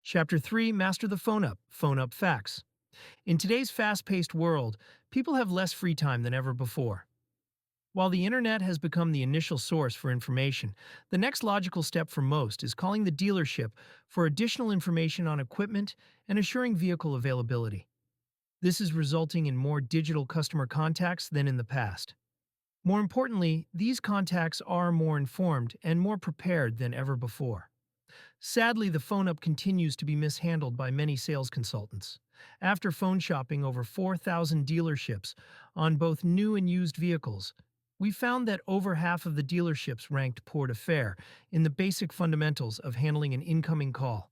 Chapter 3, Master the Phone Up Facts. In today's fast-paced world, people have less free time than ever before. While the internet has become the initial source for information, the next logical step for most is calling the dealership for additional information on equipment and assuring vehicle availability. This is resulting in more digital customer contacts than in the past. More importantly, these contacts are more informed and more prepared than ever before. Sadly, the phone up continues to be mishandled by many sales consultants. After phone shopping over 4,000 dealerships on both new and used vehicles, we found that over half of the dealerships ranked poor to fair in the basic fundamentals of handling an incoming call.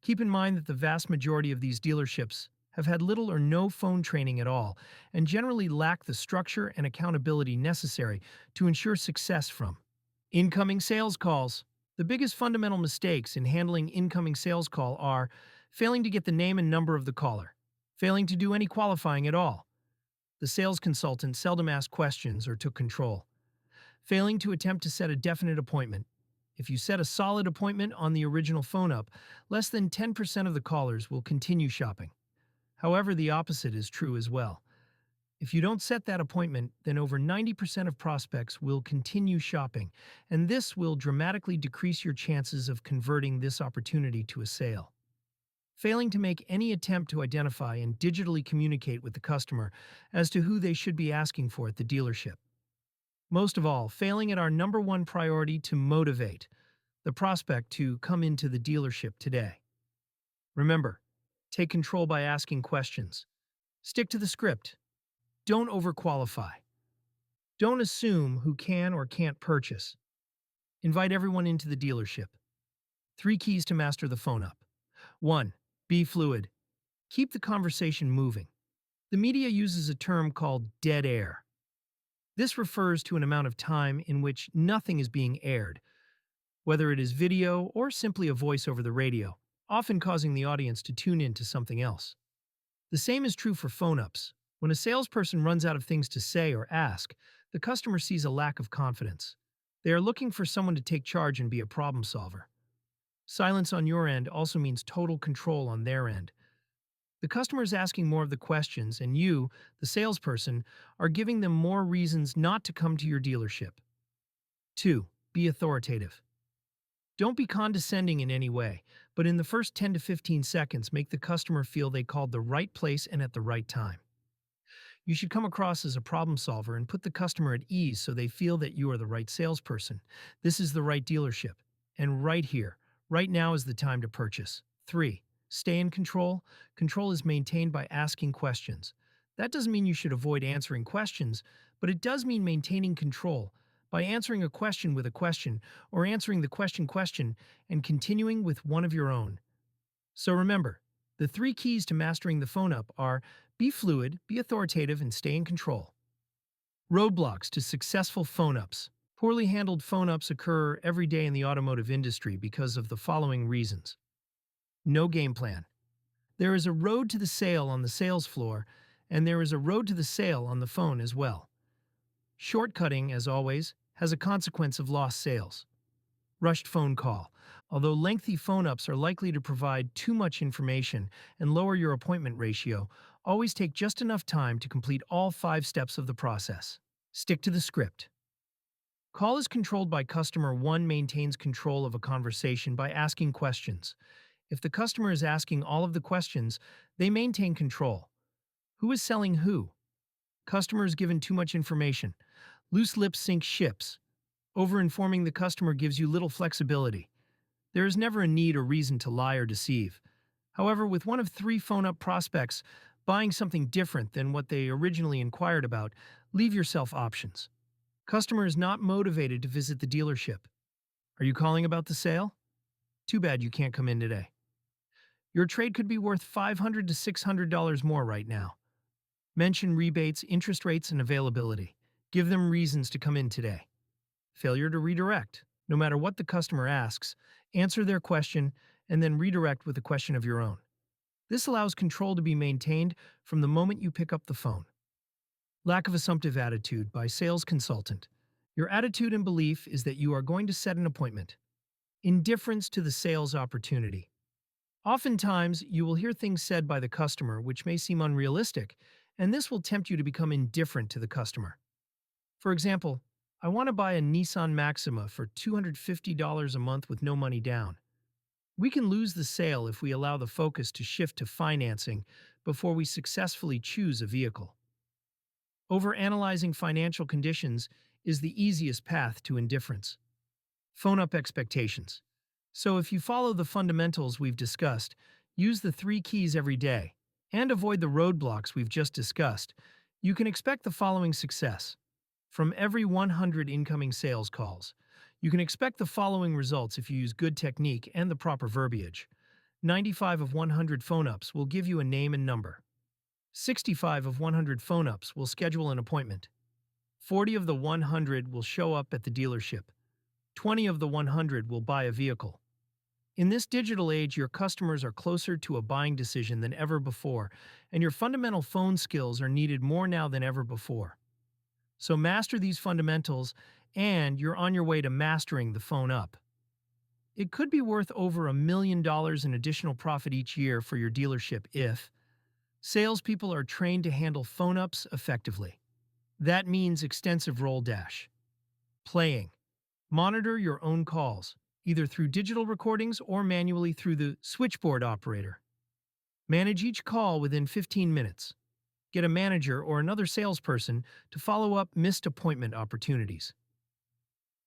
Keep in mind that the vast majority of these dealerships have had little or no phone training at all and generally lack the structure and accountability necessary to ensure success from incoming sales calls. The biggest fundamental mistakes in handling incoming sales call are failing to get the name and number of the caller, failing to do any qualifying at all. The sales consultant seldom asked questions or took control. Failing to attempt to set a definite appointment. If you set a solid appointment on the original phone up, less than 10% of the callers will continue shopping. However, the opposite is true as well. If you don't set that appointment, then over 90% of prospects will continue shopping, and this will dramatically decrease your chances of converting this opportunity to a sale. Failing to make any attempt to identify and digitally communicate with the customer as to who they should be asking for at the dealership. Most of all, failing at our number one priority to motivate the prospect to come into the dealership today. Remember, take control by asking questions. Stick to the script. Don't overqualify. Don't assume who can or can't purchase. Invite everyone into the dealership. 3 keys to master the phone up. 1. Be fluid. Keep the conversation moving. The media uses a term called dead air. This refers to an amount of time in which nothing is being aired, whether it is video or simply a voice over the radio, often causing the audience to tune in to something else. The same is true for phone ups. When a salesperson runs out of things to say or ask, the customer sees a lack of confidence. They are looking for someone to take charge and be a problem solver. Silence on your end also means total control on their end. The customer is asking more of the questions, and you, the salesperson, are giving them more reasons not to come to your dealership. 2. Be authoritative. Don't be condescending in any way, but in the first 10 to 15 seconds, make the customer feel they called the right place and at the right time. You should come across as a problem solver and put the customer at ease so they feel that you are the right salesperson. This is the right dealership. And right here, right now is the time to purchase. 3. Stay in control. Control is maintained by asking questions. That doesn't mean you should avoid answering questions, but it does mean maintaining control by answering a question with a question or answering the question and continuing with one of your own. So remember, the 3 keys to mastering the phone up are be fluid, be authoritative, and stay in control. Roadblocks to successful phone ups. Poorly handled phone ups occur every day in the automotive industry because of the following reasons. No game plan. There is a road to the sale on the sales floor, and there is a road to the sale on the phone as well. Shortcutting, as always, has a consequence of lost sales. Rushed phone call. Although lengthy phone ups are likely to provide too much information and lower your appointment ratio, always take just enough time to complete all 5 steps of the process. Stick to the script. Call is controlled by customer 1 maintains control of a conversation by asking questions. If the customer is asking all of the questions, they maintain control. Who is selling who? Customer is given too much information. Loose lips sink ships. Over-informing the customer gives you little flexibility. There is never a need or reason to lie or deceive. However, with one of 3 phone-up prospects buying something different than what they originally inquired about, leave yourself options. Customer is not motivated to visit the dealership. Are you calling about the sale? Too bad you can't come in today. Your trade could be worth $500 to $600 more right now. Mention rebates, interest rates, and availability. Give them reasons to come in today. Failure to redirect. No matter what the customer asks, answer their question and then redirect with a question of your own. This allows control to be maintained from the moment you pick up the phone. Lack of assumptive attitude by sales consultant. Your attitude and belief is that you are going to set an appointment. Indifference to the sales opportunity. Oftentimes, you will hear things said by the customer which may seem unrealistic, and this will tempt you to become indifferent to the customer. For example, I want to buy a Nissan Maxima for $250 a month with no money down. We can lose the sale if we allow the focus to shift to financing before we successfully choose a vehicle. Overanalyzing financial conditions is the easiest path to indifference. Phone up expectations. So if you follow the fundamentals we've discussed, use the three keys every day, and avoid the roadblocks we've just discussed, you can expect the following success. From every 100 incoming sales calls, you can expect the following results if you use good technique and the proper verbiage. 95 of 100 phone ups will give you a name and number. 65 of 100 phone ups will schedule an appointment. 40 of the 100 will show up at the dealership. 20 of the 100 will buy a vehicle. In this digital age, your customers are closer to a buying decision than ever before, and your fundamental phone skills are needed more now than ever before. So master these fundamentals, and you're on your way to mastering the phone up. It could be worth over $1 million in additional profit each year for your dealership if salespeople are trained to handle phone ups effectively. That means extensive roll dash. Playing. Monitor your own calls, either through digital recordings or manually through the switchboard operator. Manage each call within 15 minutes. Get a manager or another salesperson to follow up missed appointment opportunities.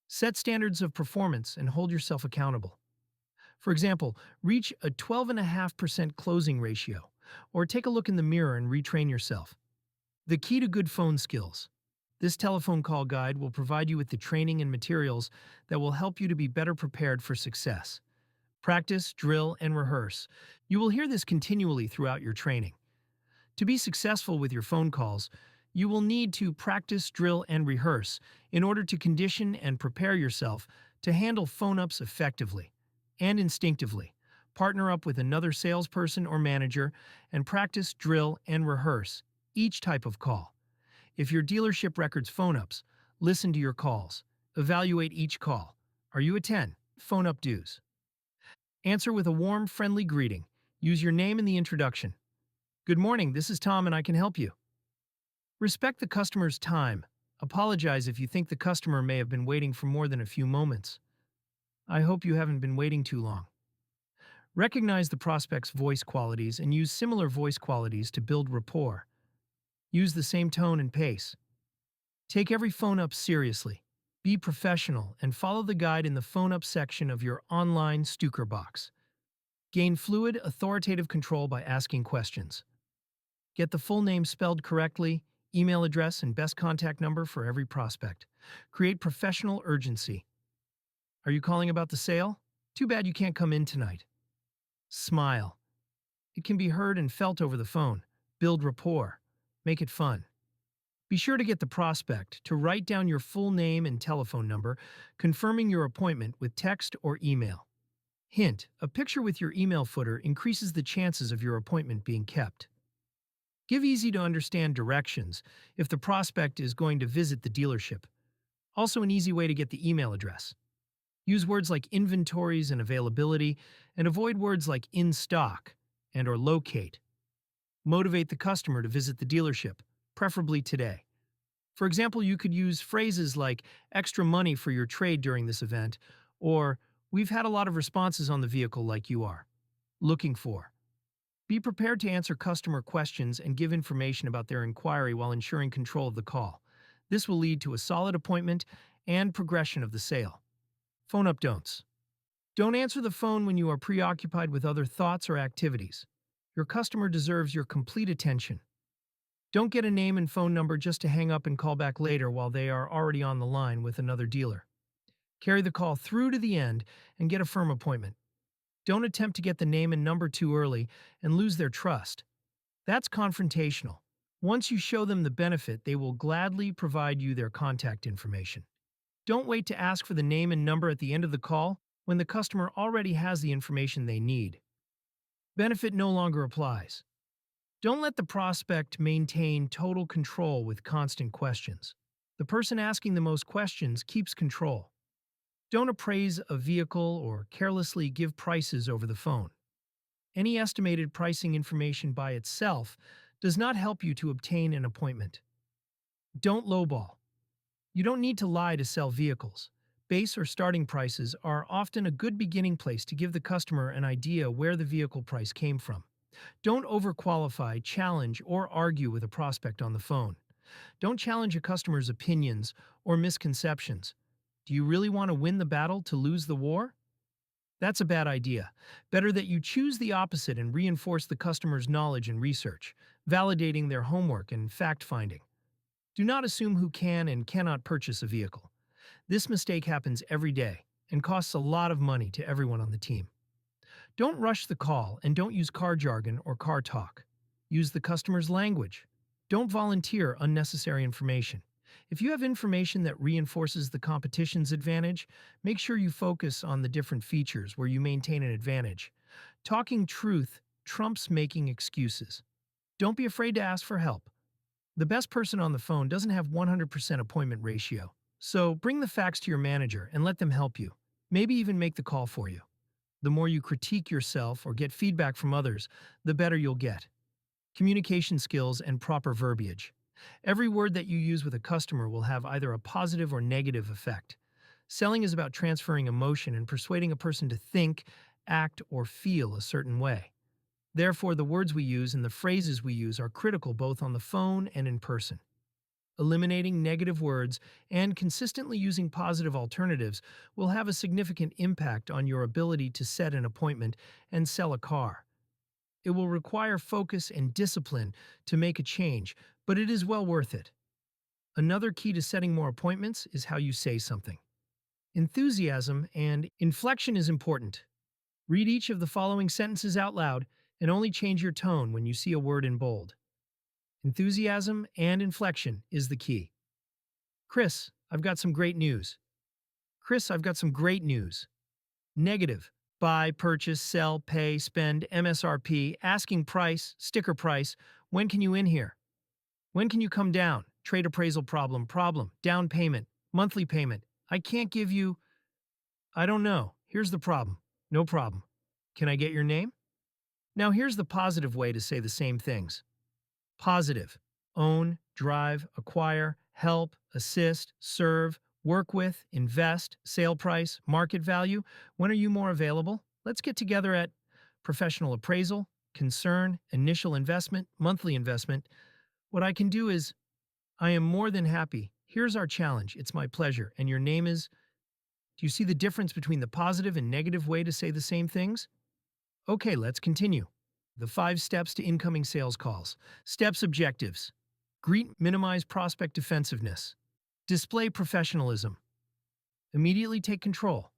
Set standards of performance and hold yourself accountable. For example, reach a 12.5% closing ratio, or take a look in the mirror and retrain yourself. The key to good phone skills. This telephone call guide will provide you with the training and materials that will help you to be better prepared for success. Practice, drill, and rehearse. You will hear this continually throughout your training. To be successful with your phone calls, you will need to practice, drill, and rehearse in order to condition and prepare yourself to handle phone ups effectively and instinctively. Partner up with another salesperson or manager and practice, drill, and rehearse each type of call. If your dealership records phone ups, listen to your calls. Evaluate each call. Are you a 10? Phone up dues. Answer with a warm, friendly greeting. Use your name in the introduction. Good morning, this is Tom and I can help you. Respect the customer's time. Apologize if you think the customer may have been waiting for more than a few moments. I hope you haven't been waiting too long. Recognize the prospect's voice qualities and use similar voice qualities to build rapport. Use the same tone and pace. Take every phone up seriously. Be professional and follow the guide in the phone up section of your online Stuker box. Gain fluid, authoritative control by asking questions. Get the full name spelled correctly, email address, and best contact number for every prospect. Create professional urgency. Are you calling about the sale? Too bad you can't come in tonight. Smile. It can be heard and felt over the phone. Build rapport. Make it fun. Be sure to get the prospect to write down your full name and telephone number, confirming your appointment with text or email. Hint: a picture with your email footer increases the chances of your appointment being kept. Give easy-to-understand directions if the prospect is going to visit the dealership. Also an easy way to get the email address. Use words like inventories and availability, and avoid words like in stock and or locate. Motivate the customer to visit the dealership, preferably today. For example, you could use phrases like extra money for your trade during this event, or we've had a lot of responses on the vehicle like you are looking for. Be prepared to answer customer questions and give information about their inquiry while ensuring control of the call. This will lead to a solid appointment and progression of the sale. Phone up don'ts. Don't answer the phone when you are preoccupied with other thoughts or activities. Your customer deserves your complete attention. Don't get a name and phone number just to hang up and call back later while they are already on the line with another dealer. Carry the call through to the end and get a firm appointment. Don't attempt to get the name and number too early and lose their trust. That's confrontational. Once you show them the benefit, they will gladly provide you their contact information. Don't wait to ask for the name and number at the end of the call when the customer already has the information they need. Benefit no longer applies. Don't let the prospect maintain total control with constant questions. The person asking the most questions keeps control. Don't appraise a vehicle or carelessly give prices over the phone. Any estimated pricing information by itself does not help you to obtain an appointment. Don't lowball. You don't need to lie to sell vehicles. Base or starting prices are often a good beginning place to give the customer an idea where the vehicle price came from. Don't overqualify, challenge, or argue with a prospect on the phone. Don't challenge a customer's opinions or misconceptions. Do you really want to win the battle to lose the war? That's a bad idea. Better that you choose the opposite and reinforce the customer's knowledge and research, validating their homework and fact-finding. Do not assume who can and cannot purchase a vehicle. This mistake happens every day and costs a lot of money to everyone on the team. Don't rush the call and don't use car jargon or car talk. Use the customer's language. Don't volunteer unnecessary information. If you have information that reinforces the competition's advantage, make sure you focus on the different features where you maintain an advantage. Talking truth trumps making excuses. Don't be afraid to ask for help. The best person on the phone doesn't have 100% appointment ratio, so bring the facts to your manager and let them help you. Maybe even make the call for you. The more you critique yourself or get feedback from others, the better you'll get. Communication skills and proper verbiage. Every word that you use with a customer will have either a positive or negative effect. Selling is about transferring emotion and persuading a person to think, act, or feel a certain way. Therefore, the words we use and the phrases we use are critical both on the phone and in person. Eliminating negative words and consistently using positive alternatives will have a significant impact on your ability to set an appointment and sell a car. It will require focus and discipline to make a change, but it is well worth it. Another key to setting more appointments is how you say something. Enthusiasm and inflection is important. Read each of the following sentences out loud and only change your tone when you see a word in bold. Enthusiasm and inflection is the key. Chris, I've got some great news. Chris, I've got some great news. Negative. Buy, purchase, sell, pay, spend, MSRP, asking price, sticker price. When can you in here? When can you come down? Trade appraisal problem, down payment, monthly payment. I can't give you. I don't know. Here's the problem. No problem. Can I get your name? Now here's the positive way to say the same things. Positive. Own, drive, acquire, help, assist, serve, work with, invest, sale price, market value. When are you more available? Let's get together at professional appraisal, concern, initial investment, monthly investment. What I can do is, I am more than happy. Here's our challenge. It's my pleasure. And your name is? Do you see the difference between the positive and negative way to say the same things? Okay, let's continue. The 5 steps to incoming sales calls. Steps objectives. Greet, minimize prospect defensiveness. Display professionalism. Immediately take control.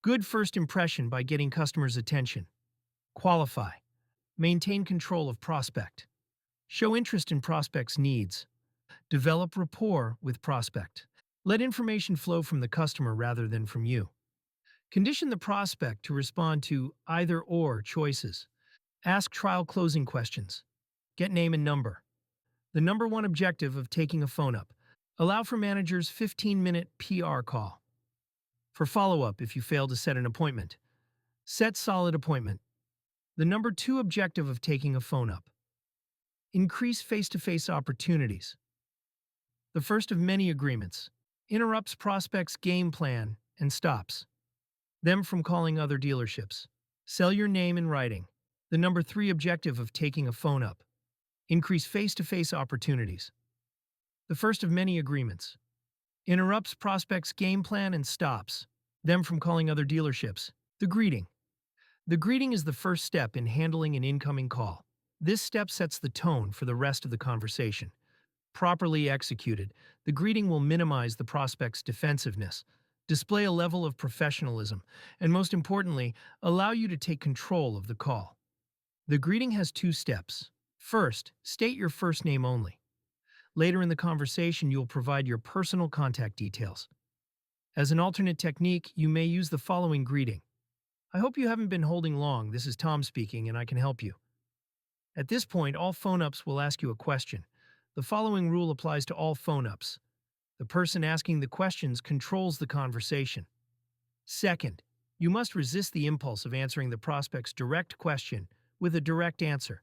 Good first impression by getting customers' attention. Qualify. Maintain control of prospect. Show interest in prospect's needs. Develop rapport with prospect. Let information flow from the customer rather than from you. Condition the prospect to respond to either/or choices. Ask trial closing questions. Get name and number. The number one objective of taking a phone up. Allow for manager's 15-minute PR call. For follow-up if you fail to set an appointment. Set solid appointment. The number 2 objective of taking a phone up. Increase face-to-face opportunities. The first of many agreements. Interrupts prospect's game plan and stops them from calling other dealerships. Sell your name in writing. The number 3 objective of taking a phone up. Increase face-to-face opportunities. The first of many agreements. Interrupts prospect's game plan and stops them from calling other dealerships. The greeting. The greeting is the first step in handling an incoming call. This step sets the tone for the rest of the conversation. Properly executed, the greeting will minimize the prospect's defensiveness, display a level of professionalism, and most importantly, allow you to take control of the call. The greeting has 2 steps. First, state your first name only. Later in the conversation, you'll provide your personal contact details. As an alternate technique, you may use the following greeting. I hope you haven't been holding long. This is Tom speaking, and I can help you. At this point, all phone-ups will ask you a question. The following rule applies to all phone-ups. The person asking the questions controls the conversation. Second, you must resist the impulse of answering the prospect's direct question with a direct answer.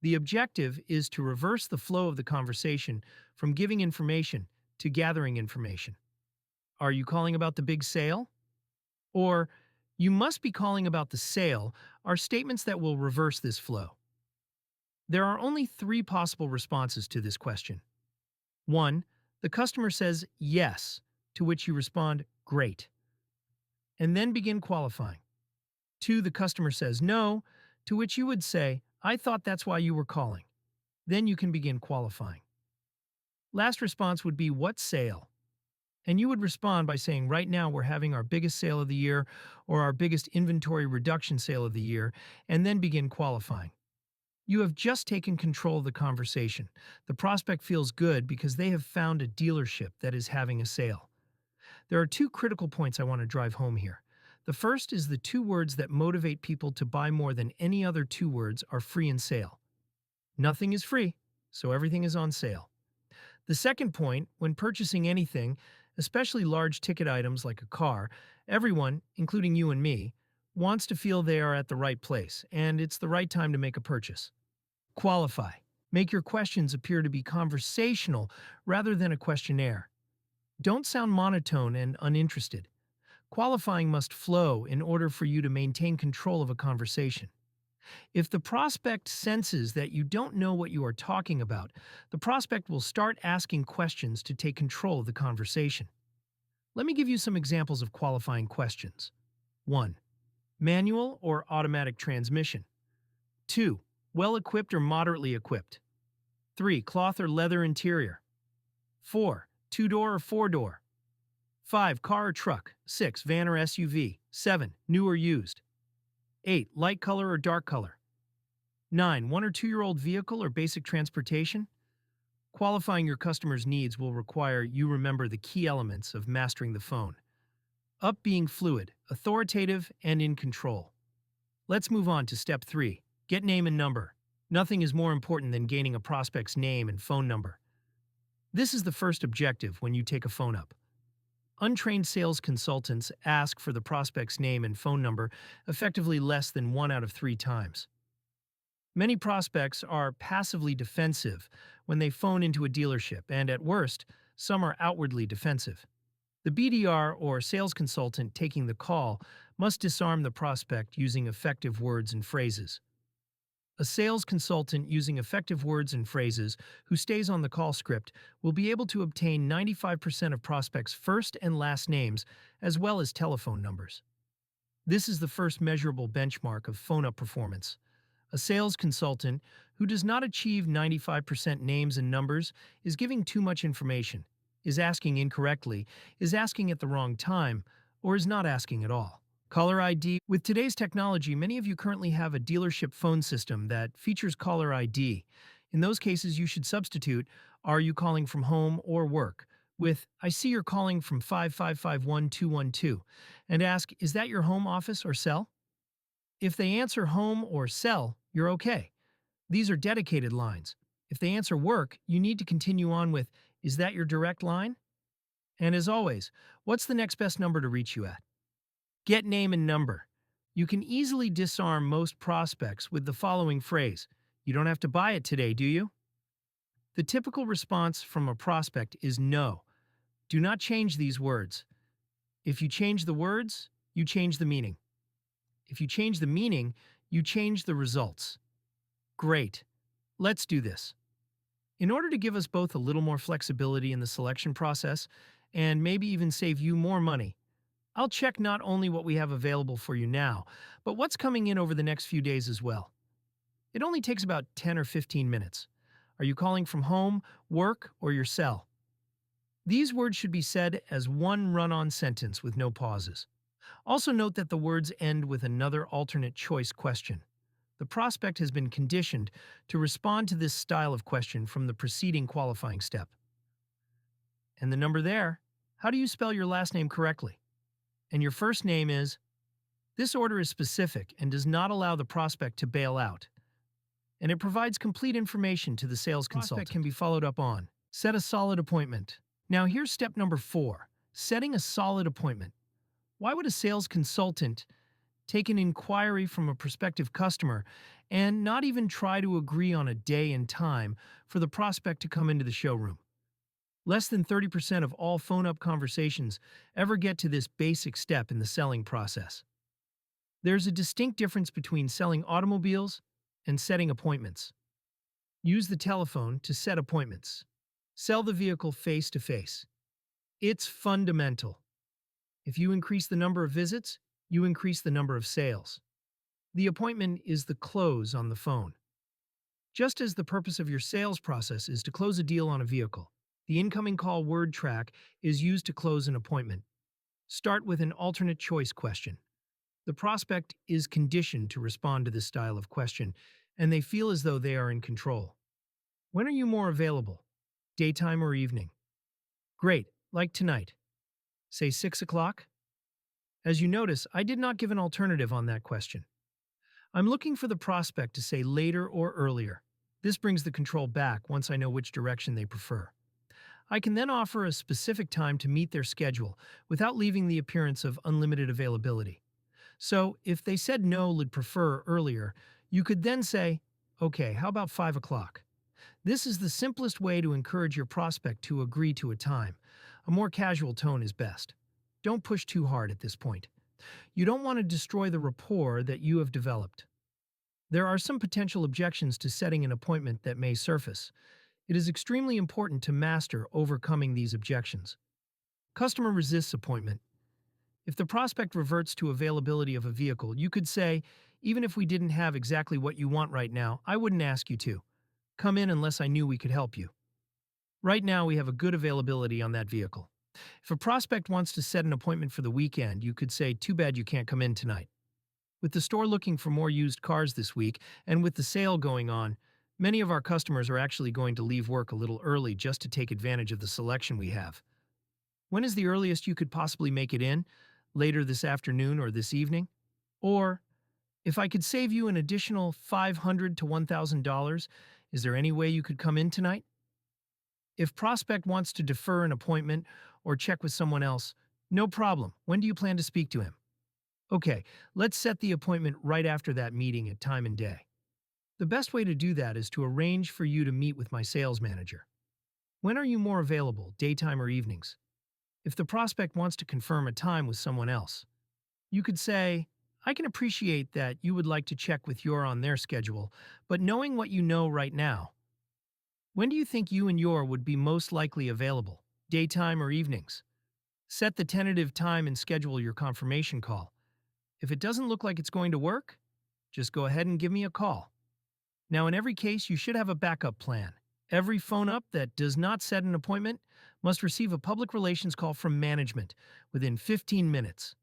The objective is to reverse the flow of the conversation from giving information to gathering information. Are you calling about the big sale? Or, you must be calling about the sale are statements that will reverse this flow. There are only three possible responses to this question. 1. The customer says yes, to which you respond, great, and then begin qualifying. 2. The customer says no, to which you would say, I thought that's why you were calling. Then you can begin qualifying. Last response would be, what sale? And you would respond by saying, right now we're having our biggest sale of the year or our biggest inventory reduction sale of the year, and then begin qualifying. You have just taken control of the conversation. The prospect feels good because they have found a dealership that is having a sale. There are two critical points I want to drive home here. The first is the two words that motivate people to buy more than any other two words are free and sale. Nothing is free, so everything is on sale. The second point, when purchasing anything, especially large ticket items like a car, everyone, including you and me, wants to feel they are at the right place, and it's the right time to make a purchase. Qualify. Make your questions appear to be conversational rather than a questionnaire. Don't sound monotone and uninterested. Qualifying must flow in order for you to maintain control of a conversation. If the prospect senses that you don't know what you are talking about, the prospect will start asking questions to take control of the conversation. Let me give you some examples of qualifying questions. 1. Manual or automatic transmission. 2. Well-equipped or moderately equipped. 3. Cloth or leather interior. 4. Two-door or four-door. 5. Car or truck. 6. Van or SUV. 7. New or used. 8. Light color or dark color. 9. 1 or 2-year-old vehicle or basic transportation. Qualifying your customer's needs will require you remember the key elements of mastering the phone. Up being fluid, authoritative, and in control. Let's move on to step 3. Get name and number. Nothing is more important than gaining a prospect's name and phone number. This is the first objective when you take a phone up. Untrained sales consultants ask for the prospect's name and phone number effectively less than 1 out of 3 times. Many prospects are passively defensive when they phone into a dealership, and at worst, some are outwardly defensive. The BDR or sales consultant taking the call must disarm the prospect using effective words and phrases. A sales consultant using effective words and phrases who stays on the call script will be able to obtain 95% of prospects' first and last names as well as telephone numbers. This is the first measurable benchmark of phone-up performance. A sales consultant who does not achieve 95% names and numbers is giving too much information, is asking incorrectly, is asking at the wrong time, or is not asking at all. Caller ID. With today's technology, many of you currently have a dealership phone system that features caller ID. In those cases, you should substitute, "Are you calling from home or work?" with, "I see you're calling from 5551212, and ask, "Is that your home office or cell?" If they answer home or cell, you're okay. These are dedicated lines. If they answer work, you need to continue on with, "Is that your direct line?" And as always, what's the next best number to reach you at? Get name and number. You can easily disarm most prospects with the following phrase, "You don't have to buy it today, do you?" The typical response from a prospect is no. Do not change these words. If you change the words, you change the meaning. If you change the meaning, you change the results. Great. Let's do this. In order to give us both a little more flexibility in the selection process and maybe even save you more money, I'll check not only what we have available for you now, but what's coming in over the next few days as well. It only takes about 10 or 15 minutes. Are you calling from home, work, or your cell? These words should be said as one run-on sentence with no pauses. Also note that the words end with another alternate choice question. The prospect has been conditioned to respond to this style of question from the preceding qualifying step. And the number there, how do you spell your last name correctly? And your first name is. This order is specific and does not allow the prospect to bail out. And it provides complete information to the sales consultant. Prospect can be followed up on. Set a solid appointment. Now here's step number 4, setting a solid appointment. Why would a sales consultant take an inquiry from a prospective customer, and not even try to agree on a day and time for the prospect to come into the showroom. Less than 30% of all phone-up conversations ever get to this basic step in the selling process. There's a distinct difference between selling automobiles and setting appointments. Use the telephone to set appointments. Sell the vehicle face-to-face. It's fundamental. If you increase the number of visits, you increase the number of sales. The appointment is the close on the phone. Just as the purpose of your sales process is to close a deal on a vehicle, the incoming call word track is used to close an appointment. Start with an alternate choice question. The prospect is conditioned to respond to this style of question, and they feel as though they are in control. When are you more available? Daytime or evening? Great, like tonight. Say 6 o'clock? As you notice, I did not give an alternative on that question. I'm looking for the prospect to say later or earlier. This brings the control back once I know which direction they prefer. I can then offer a specific time to meet their schedule without leaving the appearance of unlimited availability. So, if they said no, would prefer earlier, you could then say, okay, how about 5 o'clock? This is the simplest way to encourage your prospect to agree to a time. A more casual tone is best. Don't push too hard at this point. You don't want to destroy the rapport that you have developed. There are some potential objections to setting an appointment that may surface. It is extremely important to master overcoming these objections. Customer resists appointment. If the prospect reverts to availability of a vehicle, you could say, even if we didn't have exactly what you want right now, I wouldn't ask you to. Come in unless I knew we could help you. Right now, we have a good availability on that vehicle. If a prospect wants to set an appointment for the weekend, you could say, too bad you can't come in tonight. With the store looking for more used cars this week, and with the sale going on, many of our customers are actually going to leave work a little early just to take advantage of the selection we have. When is the earliest you could possibly make it in? Later this afternoon or this evening? Or, if I could save you an additional $500 to $1,000, is there any way you could come in tonight? If prospect wants to defer an appointment or check with someone else, no problem. When do you plan to speak to him? Okay, let's set the appointment right after that meeting at time and day. The best way to do that is to arrange for you to meet with my sales manager. When are you more available, daytime or evenings? If the prospect wants to confirm a time with someone else, you could say, I can appreciate that you would like to check with your on their schedule, but knowing what you know right now, when do you think you and your would be most likely available, daytime or evenings? Set the tentative time and schedule your confirmation call. If it doesn't look like it's going to work, just go ahead and give me a call. Now, in every case, you should have a backup plan. Every phone-up that does not set an appointment must receive a public relations call from management within 15 minutes.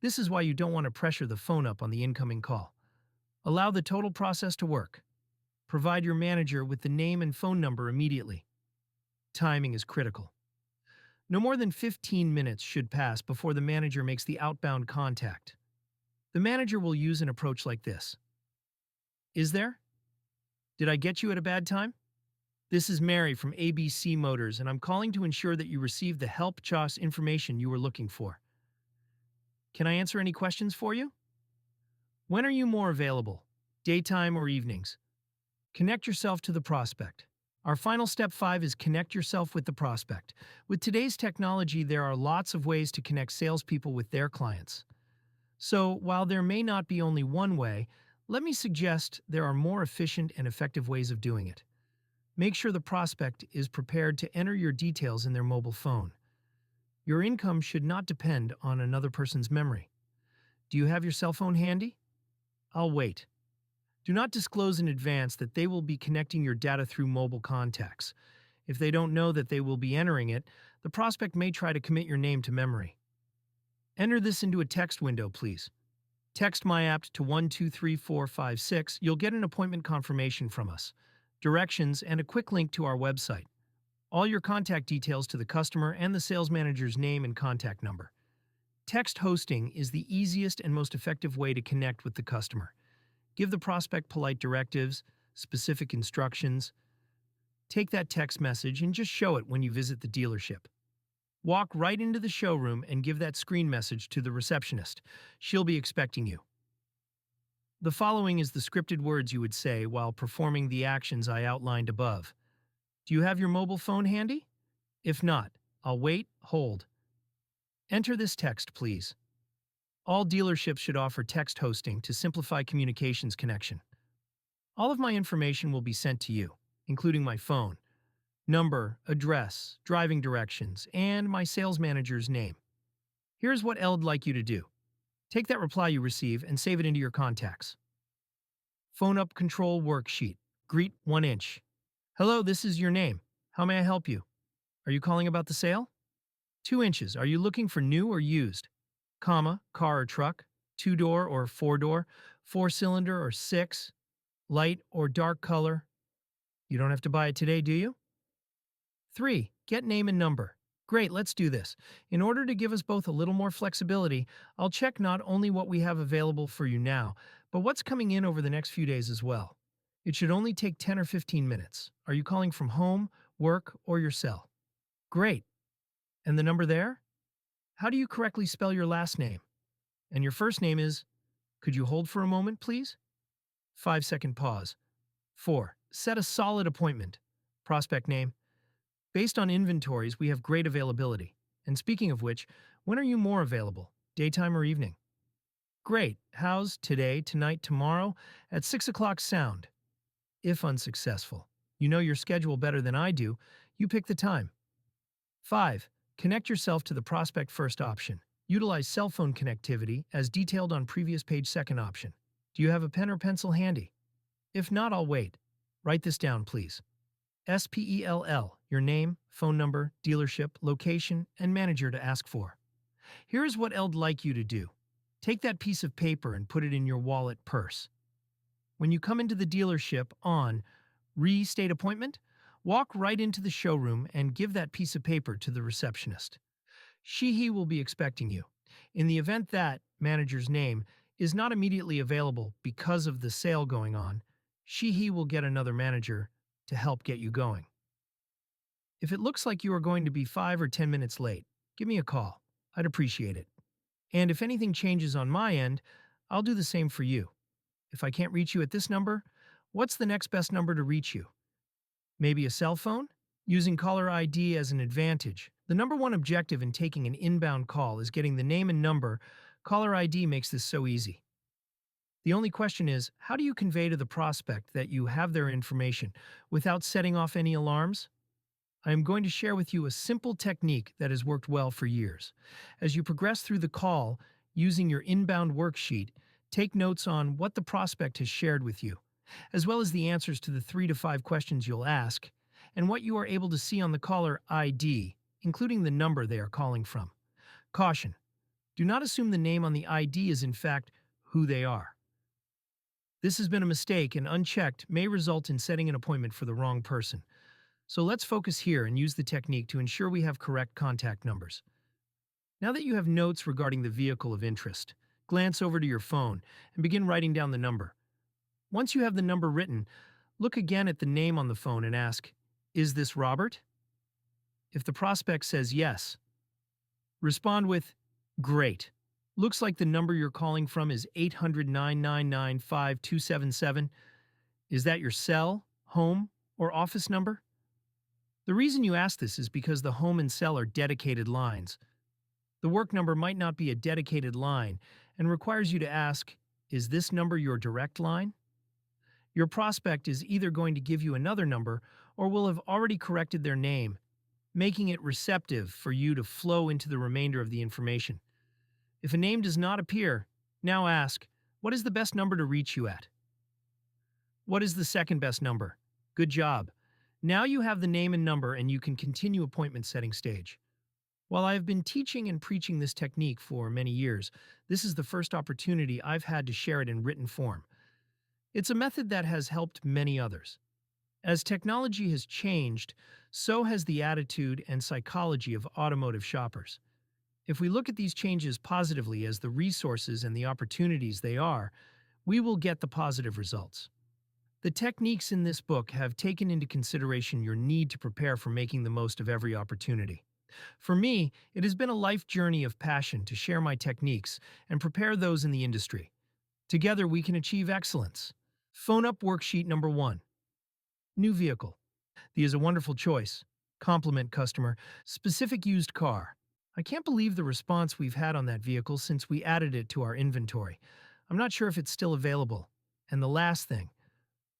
This is why you don't want to pressure the phone-up on the incoming call. Allow the total process to work. Provide your manager with the name and phone number immediately. Timing is critical. No more than 15 minutes should pass before the manager makes the outbound contact. The manager will use an approach like this. Is there? Did I get you at a bad time? This is Mary from ABC Motors, and I'm calling to ensure that you received the help CHOS information you were looking for. Can I answer any questions for you? When are you more available, daytime or evenings? Connect yourself to the prospect. Our final step 5 is connect yourself with the prospect. With today's technology, there are lots of ways to connect salespeople with their clients. So, while there may not be only one way, let me suggest there are more efficient and effective ways of doing it. Make sure the prospect is prepared to enter your details in their mobile phone. Your income should not depend on another person's memory. Do you have your cell phone handy? I'll wait. Do not disclose in advance that they will be connecting your data through mobile contacts. If they don't know that they will be entering it, the prospect may try to commit your name to memory. Enter this into a text window, please. Text MyApt to 123456. You'll get an appointment confirmation from us, directions, and a quick link to our website. All your contact details to the customer and the sales manager's name and contact number. Text hosting is the easiest and most effective way to connect with the customer. Give the prospect polite directives, specific instructions. Take that text message and just show it when you visit the dealership. Walk right into the showroom and give that screen message to the receptionist. She'll be expecting you. The following is the scripted words you would say while performing the actions I outlined above. Do you have your mobile phone handy? If not, I'll wait, hold. Enter this text, please. All dealerships should offer text hosting to simplify communications connection. All of my information will be sent to you, including my phone, number, address, driving directions, and my sales manager's name. Here's what I'd like you to do. Take that reply you receive and save it into your contacts. Phone up control worksheet. Greet 1 inch. Hello, this is your name. How may I help you? Are you calling about the sale? 2 inches. Are you looking for new or used? Comma, car or truck, 2-door or 4-door, 4-cylinder or 6, light or dark color. You don't have to buy it today, do you? 3. Get name and number. Great, let's do this. In order to give us both a little more flexibility, I'll check not only what we have available for you now, but what's coming in over the next few days as well. It should only take 10 or 15 minutes. Are you calling from home, work, or your cell? Great. And the number there? How do you correctly spell your last name? And your first name is? Could you hold for a moment, please? 5-second pause. 4. Set a solid appointment. Prospect name. Based on inventories, we have great availability. And speaking of which, when are you more available? Daytime or evening? Great. How's today, tonight, tomorrow? At 6 o'clock sound. If unsuccessful, you know your schedule better than I do, you pick the time. 5. Connect yourself to the prospect first option. Utilize cell phone connectivity as detailed on previous page second option. Do you have a pen or pencil handy? If not, I'll wait. Write this down, please. SPELL, your name, phone number, dealership, location, and manager to ask for. Here's what I'd like you to do. Take that piece of paper and put it in your wallet purse. When you come into the dealership on Restate Appointment, walk right into the showroom and give that piece of paper to the receptionist. He will be expecting you. In the event that manager's name is not immediately available because of the sale going on, he will get another manager to help get you going. If it looks like you are going to be 5 or 10 minutes late, give me a call. I'd appreciate it. And if anything changes on my end, I'll do the same for you. If I can't reach you at this number, what's the next best number to reach you? Maybe a cell phone? Using caller ID as an advantage. The number one objective in taking an inbound call is getting the name and number. Caller ID makes this so easy. The only question is, how do you convey to the prospect that you have their information without setting off any alarms? I am going to share with you a simple technique that has worked well for years. As you progress through the call, using your inbound worksheet, take notes on what the prospect has shared with you, as well as the answers to the 3 to 5 questions you'll ask, and what you are able to see on the caller ID, including the number they are calling from. Caution: do not assume the name on the ID is in fact who they are. This has been a mistake, and unchecked may result in setting an appointment for the wrong person. So let's focus here and use the technique to ensure we have correct contact numbers. Now that you have notes regarding the vehicle of interest, glance over to your phone and begin writing down the number. Once you have the number written, look again at the name on the phone and ask, "Is this Robert?" If the prospect says yes, respond with, "Great. Looks like the number you're calling from is 800-999-5277. Is that your cell, home, or office number?" The reason you ask this is because the home and cell are dedicated lines. The work number might not be a dedicated line and requires you to ask, "Is this number your direct line?" Your prospect is either going to give you another number or will have already corrected their name, making it receptive for you to flow into the remainder of the information. If a name does not appear, now ask, "What is the best number to reach you at?" "What is the second best number?" Good job. Now you have the name and number and you can continue appointment setting stage. While I have been teaching and preaching this technique for many years, this is the first opportunity I've had to share it in written form. It's a method that has helped many others. As technology has changed, so has the attitude and psychology of automotive shoppers. If we look at these changes positively as the resources and the opportunities they are, we will get the positive results. The techniques in this book have taken into consideration your need to prepare for making the most of every opportunity. For me, it has been a life journey of passion to share my techniques and prepare those in the industry. Together, we can achieve excellence. Phone up worksheet number 1. New vehicle. The is a wonderful choice. Compliment customer. Specific used car. I can't believe the response we've had on that vehicle since we added it to our inventory. I'm not sure if it's still available. And the last thing,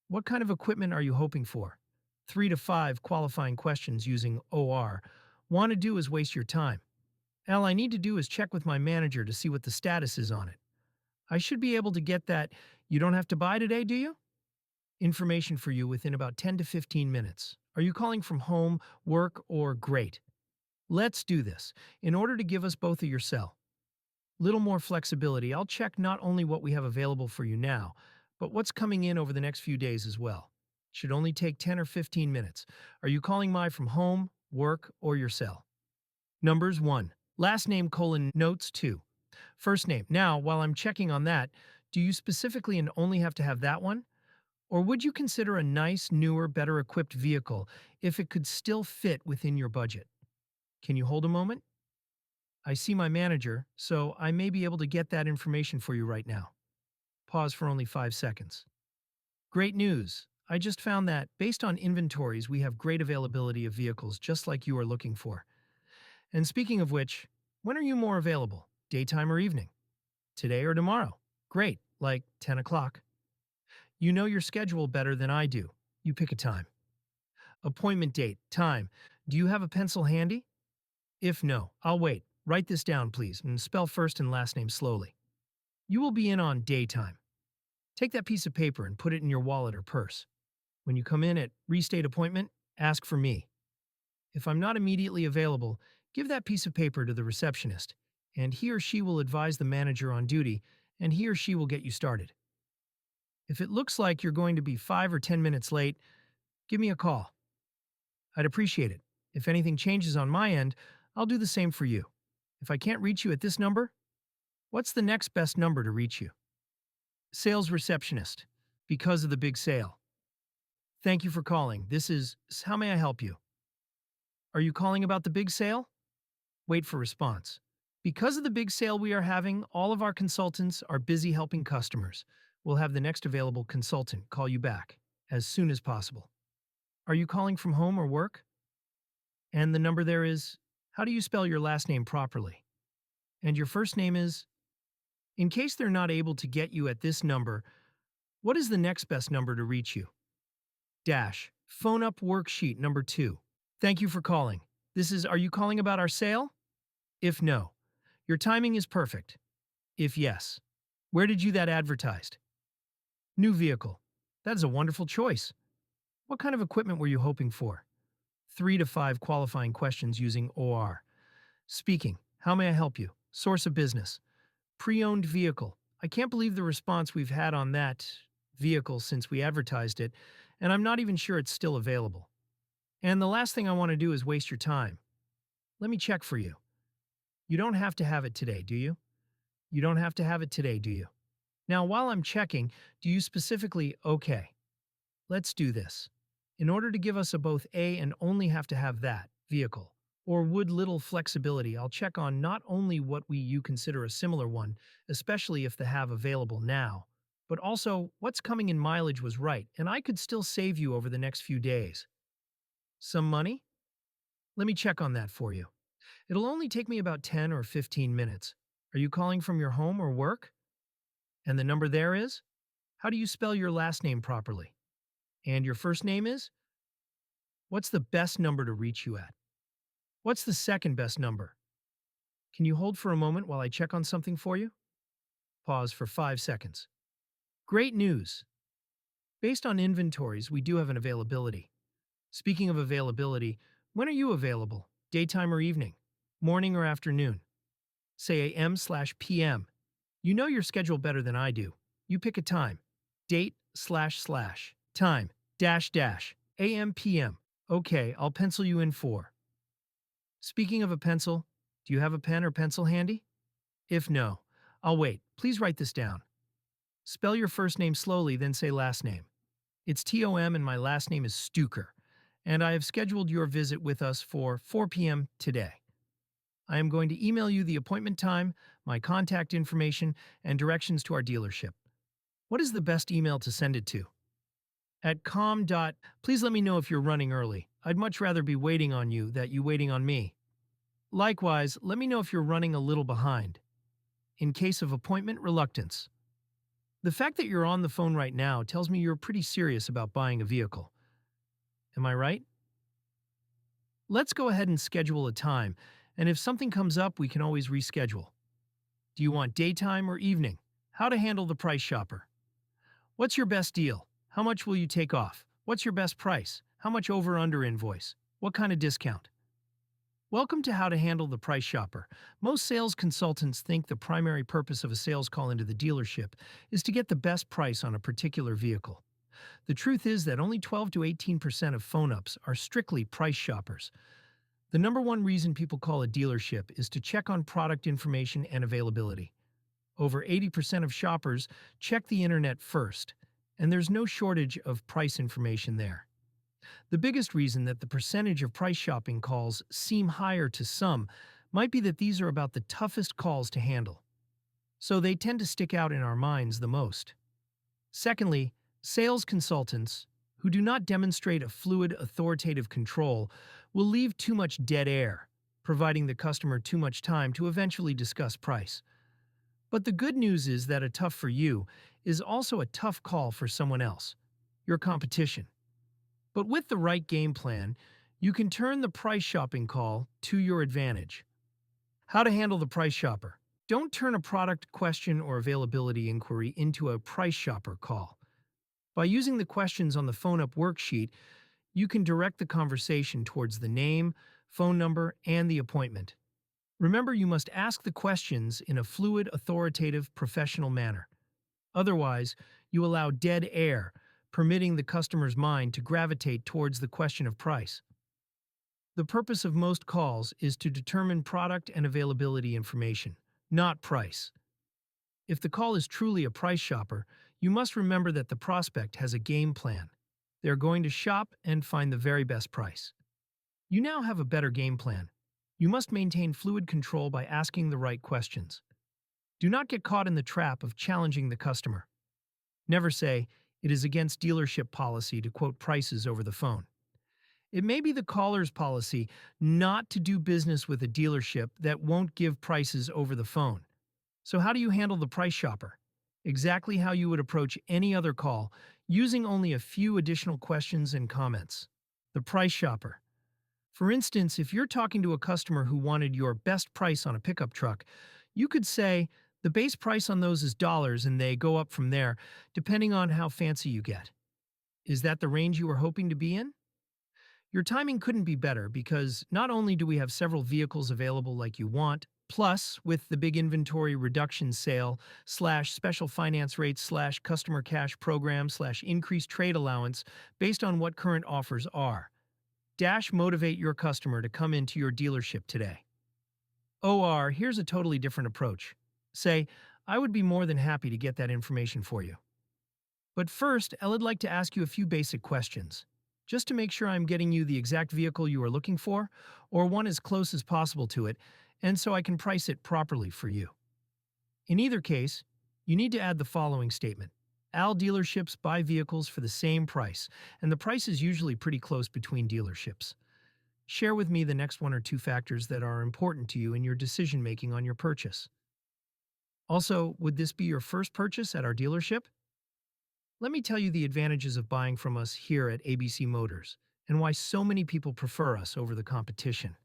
what kind of equipment are you hoping for? 3 to 5 qualifying questions using OR. Want to do is waste your time. All I need to do is check with my manager to see what the status is on it. I should be able to get that. You don't have to buy today, do you? Information for you within about 10 to 15 minutes. Are you calling from home, work, or great? Let's do this. In order to give us both of your cell. Little more flexibility, I'll check not only what we have available for you now, but what's coming in over the next few days as well. Should only take 10 or 15 minutes. Are you calling my from home, work, or your cell? Numbers 1. Last name : notes 2. First name. Now, while I'm checking on that, do you specifically and only have to have that one? Or would you consider a nice, newer, better equipped vehicle if it could still fit within your budget? Can you hold a moment? I see my manager, so I may be able to get that information for you right now. Pause for only 5 seconds. Great news! I just found that, based on inventories, we have great availability of vehicles just like you are looking for. And speaking of which, when are you more available? Daytime or evening? Today or tomorrow? Great, like 10 o'clock. You know your schedule better than I do. You pick a time. Appointment date, time. Do you have a pencil handy? If no, I'll wait. Write this down, please, and spell first and last name slowly. You will be in on daytime. Take that piece of paper and put it in your wallet or purse. When you come in at restate appointment, ask for me. If I'm not immediately available, give that piece of paper to the receptionist, and he or she will advise the manager on duty, and he or she will get you started. If it looks like you're going to be 5 or 10 minutes late, give me a call. I'd appreciate it. If anything changes on my end, I'll do the same for you. If I can't reach you at this number, what's the next best number to reach you? Sales receptionist. Because of the big sale. Thank you for calling. This is, how may I help you? Are you calling about the big sale? Wait for response. Because of the big sale we are having, all of our consultants are busy helping customers. We'll have the next available consultant call you back as soon as possible. Are you calling from home or work? And the number there is, how do you spell your last name properly? And your first name is? In case they're not able to get you at this number, what is the next best number to reach you? Dash. Phone up worksheet number 2. Thank you for calling. This is, are you calling about our sale? If no, your timing is perfect. If yes, where did you that advertised? New vehicle. That is a wonderful choice. What kind of equipment were you hoping for? 3 to 5 qualifying questions using OR. Speaking. How may I help you? Source of business. Pre-owned vehicle. I can't believe the response we've had on that vehicle since we advertised it, and I'm not even sure it's still available. And the last thing I want to do is waste your time. Let me check for you. You don't have to have it today, do you? You don't have to have it today, do you? Now, while I'm checking, do you specifically, okay, let's do this. In order to give us a both A and only have to have that vehicle, or would little flexibility, I'll check on not only what you consider a similar one, especially if the have available now, but also what's coming in mileage was right, and I could still save you over the next few days. Some money? Let me check on that for you. It'll only take me about 10 or 15 minutes. Are you calling from your home or work? And the number there is? How do you spell your last name properly? And your first name is? What's the best number to reach you at? What's the second best number? Can you hold for a moment while I check on something for you? Pause for 5 seconds. Great news! Based on inventories, we do have an availability. Speaking of availability, when are you available? Daytime or evening? Morning or afternoon? Say AM/PM. You know your schedule better than I do. You pick a time. Date / time -- AM/PM. Okay, I'll pencil you in for. Speaking of a pencil, do you have a pen or pencil handy? If no, I'll wait. Please write this down. Spell your first name slowly, then say last name. It's Tom and my last name is Stuker, and I have scheduled your visit with us for 4 p.m. today. I am going to email you the appointment time, my contact information, and directions to our dealership. What is the best email to send it to? At com. Please let me know if you're running early. I'd much rather be waiting on you than you waiting on me. Likewise, let me know if you're running a little behind. In case of appointment reluctance. The fact that you're on the phone right now tells me you're pretty serious about buying a vehicle. Am I right? Let's go ahead and schedule a time, and if something comes up, we can always reschedule. Do you want daytime or evening? How to handle the price shopper. What's your best deal? How much will you take off? What's your best price? How much over under invoice? What kind of discount? Welcome to How to Handle the Price Shopper. Most sales consultants think the primary purpose of a sales call into the dealership is to get the best price on a particular vehicle. The truth is that only 12 to 18% of phone-ups are strictly price shoppers. The number one reason people call a dealership is to check on product information and availability. Over 80% of shoppers check the internet first, and there's no shortage of price information there. The biggest reason that the percentage of price shopping calls seem higher to some might be that these are about the toughest calls to handle. So they tend to stick out in our minds the most. Secondly, sales consultants, who do not demonstrate a fluid, authoritative control, will leave too much dead air, providing the customer too much time to eventually discuss price. But the good news is that a tough for you is also a tough call for someone else, your competition. But with the right game plan, you can turn the price shopping call to your advantage. How to handle the price shopper. Don't turn a product question or availability inquiry into a price shopper call. By using the questions on the phone-up worksheet, you can direct the conversation towards the name, phone number, and the appointment. Remember, you must ask the questions in a fluid, authoritative, professional manner. Otherwise, you allow dead air, permitting the customer's mind to gravitate towards the question of price. The purpose of most calls is to determine product and availability information, not price. If the call is truly a price shopper, you must remember that the prospect has a game plan. They're going to shop and find the very best price. You now have a better game plan. You must maintain fluid control by asking the right questions. Do not get caught in the trap of challenging the customer. Never say, "It is against dealership policy to quote prices over the phone." It may be the caller's policy not to do business with a dealership that won't give prices over the phone. So how do you handle the price shopper? Exactly how you would approach any other call, using only a few additional questions and comments. The price shopper. For instance, if you're talking to a customer who wanted your best price on a pickup truck, you could say, "The base price on those is dollars and they go up from there, depending on how fancy you get." Is that the range you were hoping to be in? Your timing couldn't be better because not only do we have several vehicles available like you want, plus with the big inventory reduction sale slash special finance rates slash customer cash program slash increased trade allowance based on what current offers are. Motivate your customer to come into your dealership today. OR, here's a totally different approach. Say, "I would be more than happy to get that information for you. But first, I'd like to ask you a few basic questions, just to make sure I'm getting you the exact vehicle you are looking for, or one as close as possible to it, and so I can price it properly for you." In either case, you need to add the following statement. All dealerships buy vehicles for the same price, and the price is usually pretty close between dealerships. Share with me the next one or two factors that are important to you in your decision-making on your purchase. Also, would this be your first purchase at our dealership? Let me tell you the advantages of buying from us here at ABC Motors, and why so many people prefer us over the competition.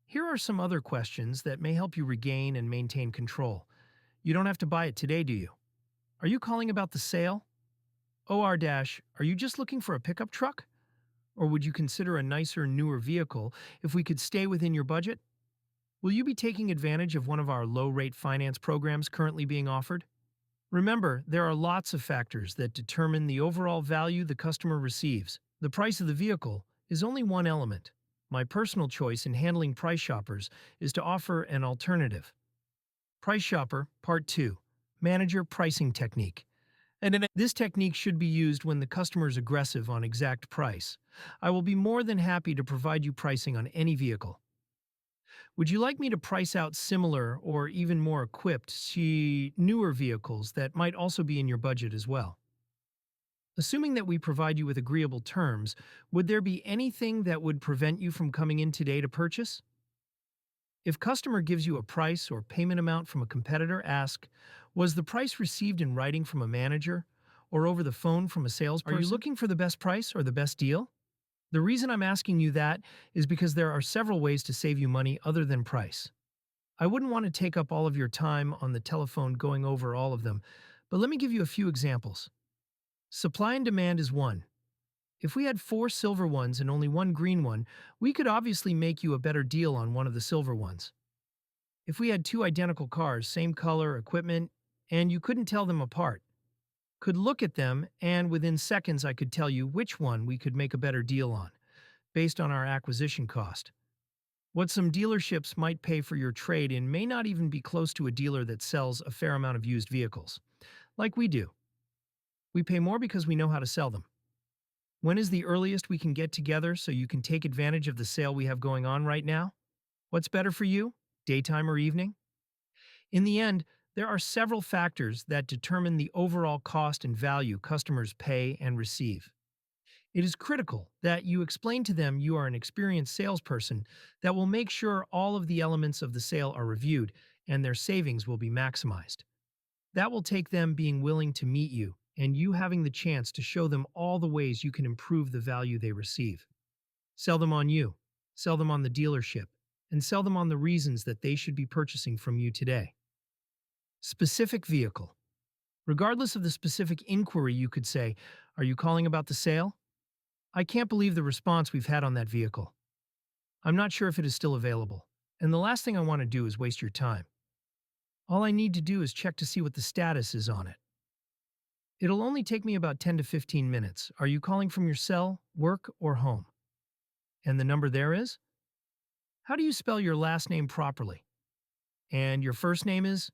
Here are some other questions that may help you regain and maintain control. You don't have to buy it today, do you? Are you calling about the sale? Are you just looking for a pickup truck? Or would you consider a nicer, newer vehicle if we could stay within your budget? Will you be taking advantage of one of our low-rate finance programs currently being offered? Remember, there are lots of factors that determine the overall value the customer receives. The price of the vehicle is only one element. My personal choice in handling price shoppers is to offer an alternative. Price Shopper, Part 2. Manager Pricing Technique. This technique should be used when the customer is aggressive on exact price. I will be more than happy to provide you pricing on any vehicle. Would you like me to price out similar or even more equipped, newer vehicles that might also be in your budget as well? Assuming that we provide you with agreeable terms, would there be anything that would prevent you from coming in today to purchase? If customer gives you a price or payment amount from a competitor, ask, was the price received in writing from a manager or over the phone from a salesperson? Are you looking for the best price or the best deal? The reason I'm asking you that is because there are several ways to save you money other than price. I wouldn't want to take up all of your time on the telephone going over all of them, but let me give you a few examples. Supply and demand is one. If we had four silver ones and only one green one, we could obviously make you a better deal on one of the silver ones. If we had two identical cars, same color, equipment, and you couldn't tell them apart, could look at them and within seconds I could tell you which one we could make a better deal on, based on our acquisition cost. What some dealerships might pay for your trade-in may not even be close to a dealer that sells a fair amount of used vehicles. Like we do. We pay more because we know how to sell them. When is the earliest we can get together so you can take advantage of the sale we have going on right now? What's better for you, daytime or evening? In the end, there are several factors that determine the overall cost and value customers pay and receive. It is critical that you explain to them you are an experienced salesperson that will make sure all of the elements of the sale are reviewed and their savings will be maximized. That will take them being willing to meet you and you having the chance to show them all the ways you can improve the value they receive. Sell them on you, sell them on the dealership, and sell them on the reasons that they should be purchasing from you today. Specific vehicle. Regardless of the specific inquiry, you could say, "Are you calling about the sale? I can't believe the response we've had on that vehicle. I'm not sure if it is still available, and the last thing I want to do is waste your time. All I need to do is check to see what the status is on it. It'll only take me about 10 to 15 minutes. Are you calling from your cell, work, or home? And the number there is? How do you spell your last name properly? And your first name is?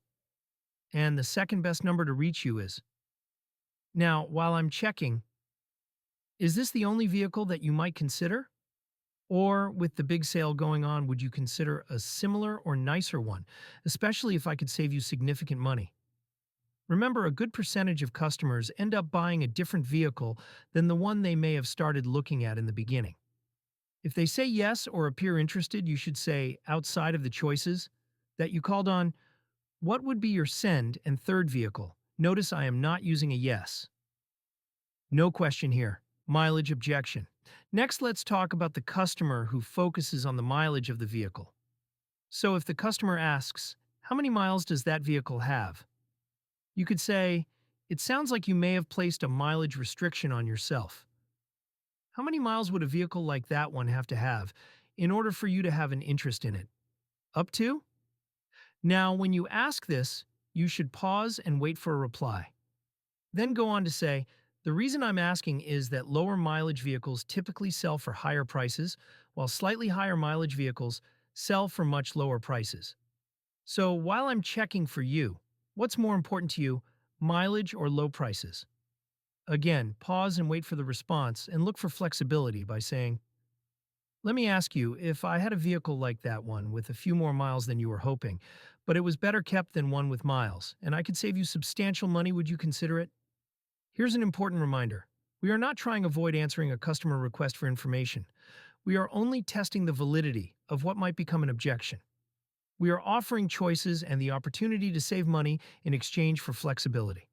And the second best number to reach you is?" Now, while I'm checking, is this the only vehicle that you might consider? Or, with the big sale going on, would you consider a similar or nicer one, especially if I could save you significant money? Remember, a good percentage of customers end up buying a different vehicle than the one they may have started looking at in the beginning. If they say yes or appear interested, you should say, outside of the choices that you called on, what would be your second and third vehicle? Notice I am not using a yes. No question here. Mileage objection. Next, let's talk about the customer who focuses on the mileage of the vehicle. So if the customer asks, how many miles does that vehicle have? You could say, it sounds like you may have placed a mileage restriction on yourself. How many miles would a vehicle like that one have to have in order for you to have an interest in it? Up to? Now, when you ask this, you should pause and wait for a reply. Then go on to say, the reason I'm asking is that lower mileage vehicles typically sell for higher prices, while slightly higher mileage vehicles sell for much lower prices. So while I'm checking for you, what's more important to you, mileage or low prices? Again, pause and wait for the response and look for flexibility by saying, let me ask you, if I had a vehicle like that one with a few more miles than you were hoping, but it was better kept than one with miles, and I could save you substantial money, would you consider it? Here's an important reminder. We are not trying to avoid answering a customer request for information. We are only testing the validity of what might become an objection. We are offering choices and the opportunity to save money in exchange for flexibility.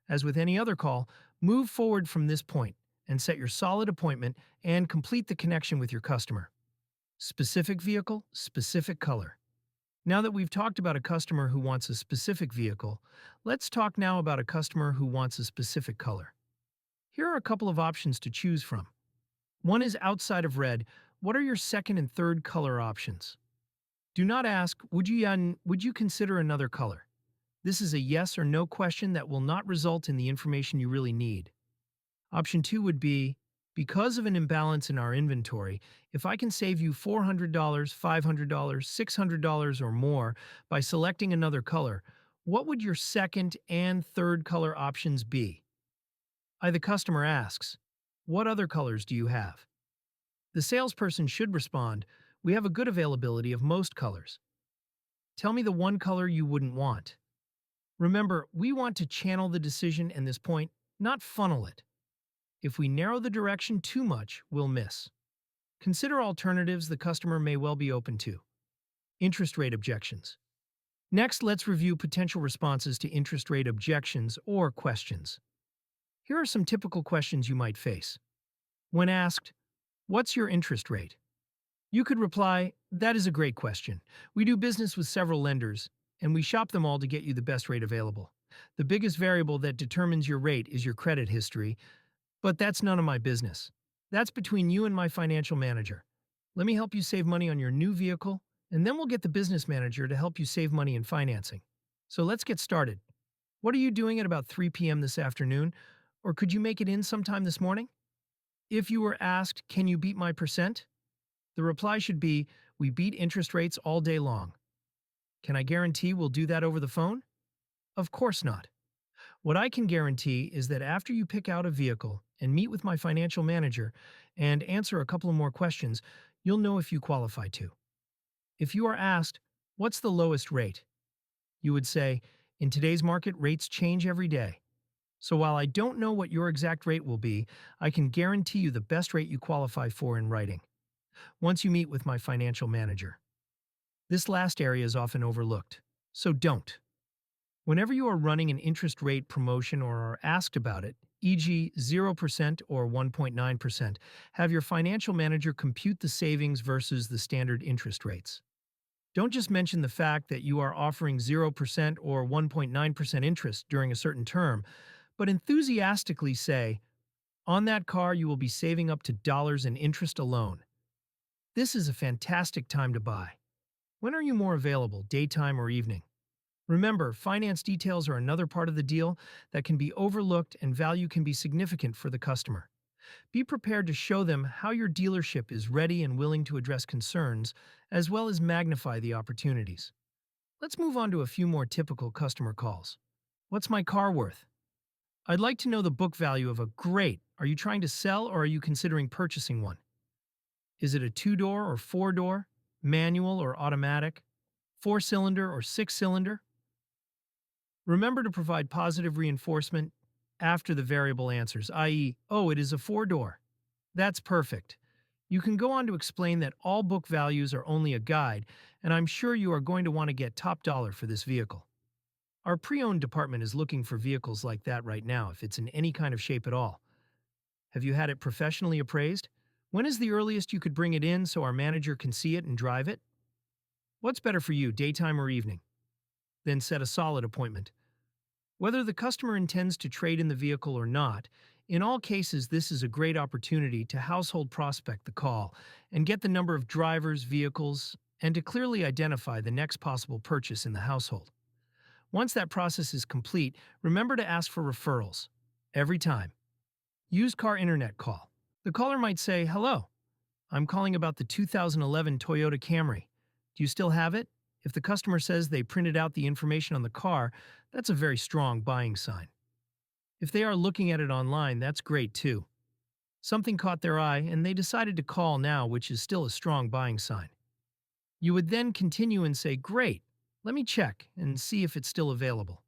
As with any other call, move forward from this point and set your solid appointment and complete the connection with your customer. Specific vehicle, specific color. Now that we've talked about a customer who wants a specific vehicle, let's talk now about a customer who wants a specific color. Here are a couple of options to choose from. One is outside of red. What are your second and third color options? Do not ask, would you consider another color? This is a yes or no question that will not result in the information you really need. Option 2 would be, because of an imbalance in our inventory, if I can save you $400, $500, $600 or more by selecting another color, what would your second and third color options be? The customer asks, what other colors do you have? The salesperson should respond, we have a good availability of most colors. Tell me the one color you wouldn't want. Remember, we want to channel the decision and this point, not funnel it. If we narrow the direction too much, we'll miss. Consider alternatives the customer may well be open to. Interest rate objections. Next, let's review potential responses to interest rate objections or questions. Here are some typical questions you might face. When asked, "What's your interest rate?" you could reply, "That is a great question. We do business with several lenders, and we shop them all to get you the best rate available. The biggest variable that determines your rate is your credit history, but that's none of my business. That's between you and my financial manager. Let me help you save money on your new vehicle, and then we'll get the business manager to help you save money in financing. So let's get started. What are you doing at about 3 p.m. this afternoon, or could you make it in sometime this morning?" If you were asked, "Can you beat my percent?" the reply should be, "We beat interest rates all day long." Can I guarantee we'll do that over the phone? Of course not. What I can guarantee is that after you pick out a vehicle and meet with my financial manager and answer a couple of more questions, you'll know if you qualify to. If you are asked, "What's the lowest rate?" you would say, "In today's market, rates change every day. So while I don't know what your exact rate will be, I can guarantee you the best rate you qualify for in writing, once you meet with my financial manager." This last area is often overlooked, so don't. Whenever you are running an interest rate promotion or are asked about it, e.g. 0% or 1.9%, have your financial manager compute the savings versus the standard interest rates. Don't just mention the fact that you are offering 0% or 1.9% interest during a certain term, but enthusiastically say, "On that car, you will be saving up to dollars in interest alone. This is a fantastic time to buy." When are you more available, daytime or evening? Remember, finance details are another part of the deal that can be overlooked and value can be significant for the customer. Be prepared to show them how your dealership is ready and willing to address concerns, as well as magnify the opportunities. Let's move on to a few more typical customer calls. "What's my car worth?" "I'd like to know the book value of a." "Great. Are you trying to sell or are you considering purchasing one?" "Is it a two-door or four-door? Manual or automatic? Four-cylinder or six-cylinder?" Remember to provide positive reinforcement after the variable answers, i.e., "Oh, it is a four-door." That's perfect. You can go on to explain that all book values are only a guide, and I'm sure you are going to want to get top dollar for this vehicle. Our pre-owned department is looking for vehicles like that right now if it's in any kind of shape at all. Have you had it professionally appraised? When is the earliest you could bring it in so our manager can see it and drive it? What's better for you, daytime or evening? Then set a solid appointment. Whether the customer intends to trade in the vehicle or not, in all cases this is a great opportunity to household prospect the call and get the number of drivers, vehicles, and to clearly identify the next possible purchase in the household. Once that process is complete, remember to ask for referrals. Every time. Used car internet call. The caller might say, "Hello, I'm calling about the 2011 Toyota Camry. Do you still have it?" If the customer says they printed out the information on the car, that's a very strong buying sign. If they are looking at it online, that's great too. Something caught their eye and they decided to call now, which is still a strong buying sign. You would then continue and say, "Great, let me check and see if it's still available."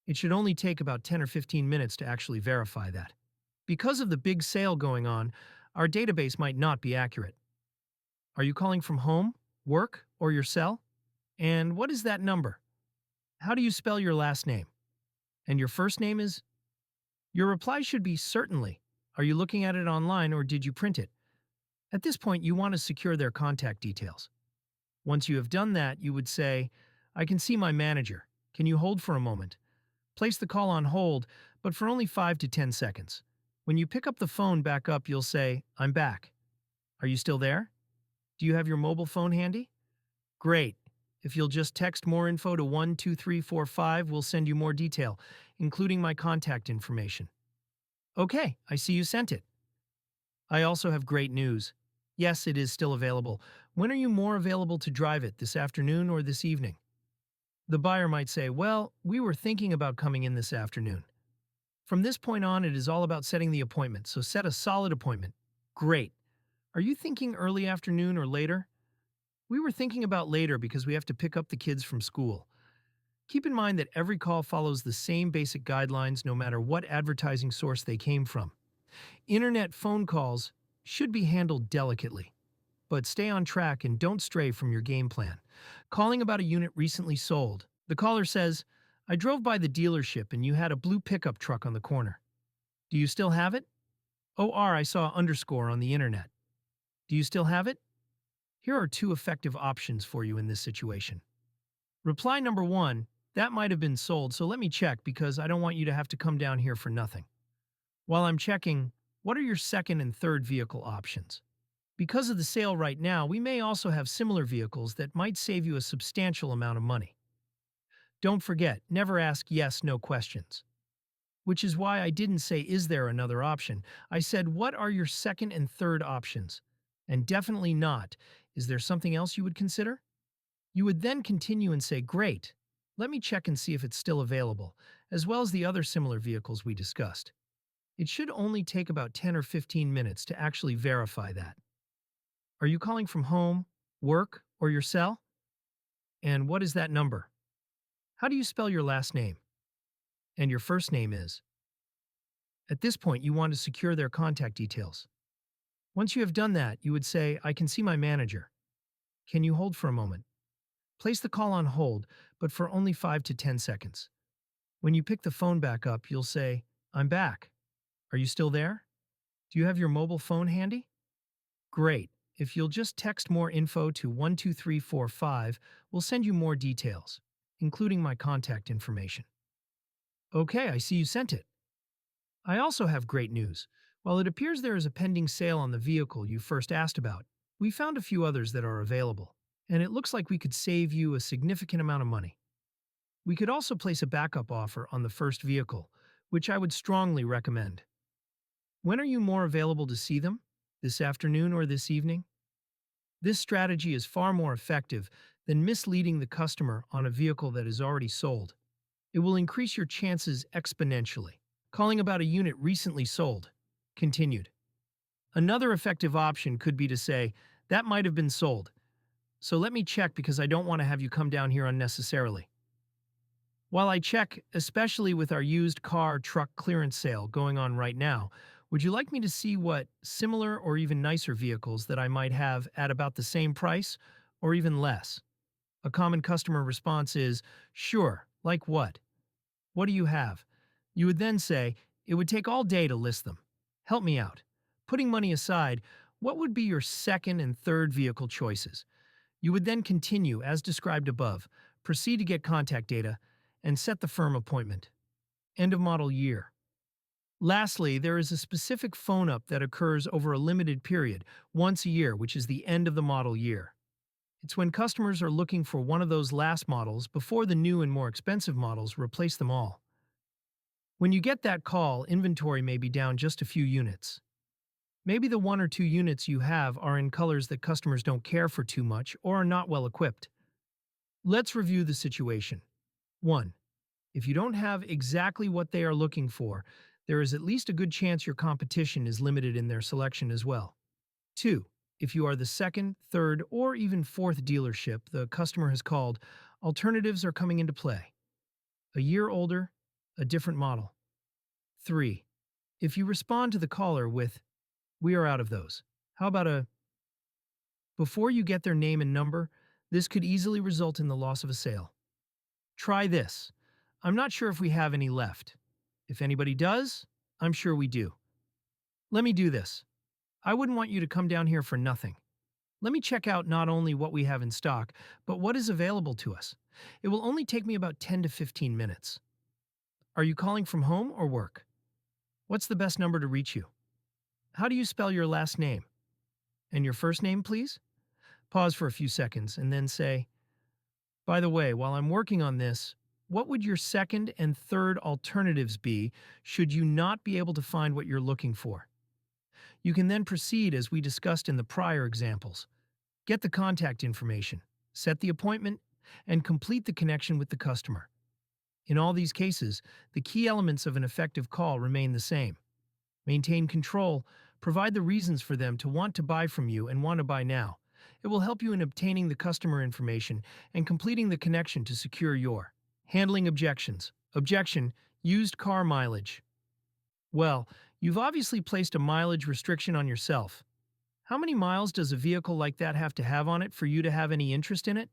It should only take about 10 or 15 minutes to actually verify that. Because of the big sale going on, our database might not be accurate. Are you calling from home, work, or your cell? And what is that number? How do you spell your last name? And your first name is? Your reply should be "Certainly." Are you looking at it online or did you print it? At this point, you want to secure their contact details. Once you have done that, you would say, "I can see my manager. Can you hold for a moment?" Place the call on hold, but for only 5 to 10 seconds. When you pick up the phone back up, you'll say, "I'm back." Are you still there? Do you have your mobile phone handy? Great. If you'll just text more info to 12345, we'll send you more detail, including my contact information. Okay, I see you sent it. I also have great news. Yes, it is still available. When are you more available to drive it, this afternoon or this evening? The buyer might say, "Well, we were thinking about coming in this afternoon." From this point on, it is all about setting the appointment, so set a solid appointment. Great. Are you thinking early afternoon or later? We were thinking about later because we have to pick up the kids from school. Keep in mind that every call follows the same basic guidelines no matter what advertising source they came from. Internet phone calls should be handled delicately, but stay on track and don't stray from your game plan. Calling about a unit recently sold, the caller says, I drove by the dealership and you had a blue pickup truck on the corner. Do you still have it? OR, I saw underscore on the internet. Do you still have it? Here are two effective options for you in this situation. Reply number one, that might have been sold, so let me check because I don't want you to have to come down here for nothing. While I'm checking, what are your second and third vehicle options? Because of the sale right now, we may also have similar vehicles that might save you a substantial amount of money. Don't forget, never ask yes, no questions. Which is why I didn't say, is there another option? I said, what are your second and third options? And definitely not, is there something else you would consider? You would then continue and say, great, let me check and see if it's still available, as well as the other similar vehicles we discussed. It should only take about 10 or 15 minutes to actually verify that. Are you calling from home, work, or your cell? And what is that number? How do you spell your last name? And your first name is? At this point, you want to secure their contact details. Once you have done that, you would say, I can see my manager. Can you hold for a moment? Place the call on hold, but for only 5 to 10 seconds. When you pick the phone back up, you'll say, I'm back. Are you still there? Do you have your mobile phone handy? Great. If you'll just text more info to 12345, we'll send you more details, including my contact information. Okay, I see you sent it. I also have great news. While it appears there is a pending sale on the vehicle you first asked about, we found a few others that are available, and it looks like we could save you a significant amount of money. We could also place a backup offer on the first vehicle, which I would strongly recommend. When are you more available to see them? This afternoon or this evening? This strategy is far more effective than misleading the customer on a vehicle that is already sold. It will increase your chances exponentially. Calling about a unit recently sold. Continued. Another effective option could be to say, that might have been sold, so let me check because I don't want to have you come down here unnecessarily. While I check, especially with our used car truck clearance sale going on right now, would you like me to see what similar or even nicer vehicles that I might have at about the same price or even less? A common customer response is, sure, like what? What do you have? You would then say, it would take all day to list them. Help me out. Putting money aside, what would be your second and third vehicle choices? You would then continue, as described above, proceed to get contact data, and set the firm appointment. End of model year. Lastly, there is a specific phone-up that occurs over a limited period, once a year, which is the end of the model year. It's when customers are looking for one of those last models before the new and more expensive models replace them all. When you get that call, inventory may be down just a few units. Maybe the 1 or 2 units you have are in colors that customers don't care for too much or are not well equipped. Let's review the situation. 1. If you don't have exactly what they are looking for, there is at least a good chance your competition is limited in their selection as well. 2. If you are the second, third, or even fourth dealership the customer has called, alternatives are coming into play. A year older, a different model. 3. If you respond to the caller with, we are out of those. How about a... Before you get their name and number, this could easily result in the loss of a sale. Try this. I'm not sure if we have any left. If anybody does, I'm sure we do. Let me do this. I wouldn't want you to come down here for nothing. Let me check out not only what we have in stock, but what is available to us. It will only take me about 10 to 15 minutes. Are you calling from home or work? What's the best number to reach you? How do you spell your last name? And your first name, please? Pause for a few seconds and then say, by the way, while I'm working on this, what would your second and third alternatives be should you not be able to find what you're looking for? You can then proceed as we discussed in the prior examples. Get the contact information, set the appointment, and complete the connection with the customer. In all these cases, the key elements of an effective call remain the same. Maintain control, provide the reasons for them to want to buy from you and want to buy now, It will help you in obtaining the customer information and completing the connection to secure your handling objections. Objection: used car mileage. Well, you've obviously placed a mileage restriction on yourself. How many miles does a vehicle like that have to have on it for you to have any interest in it?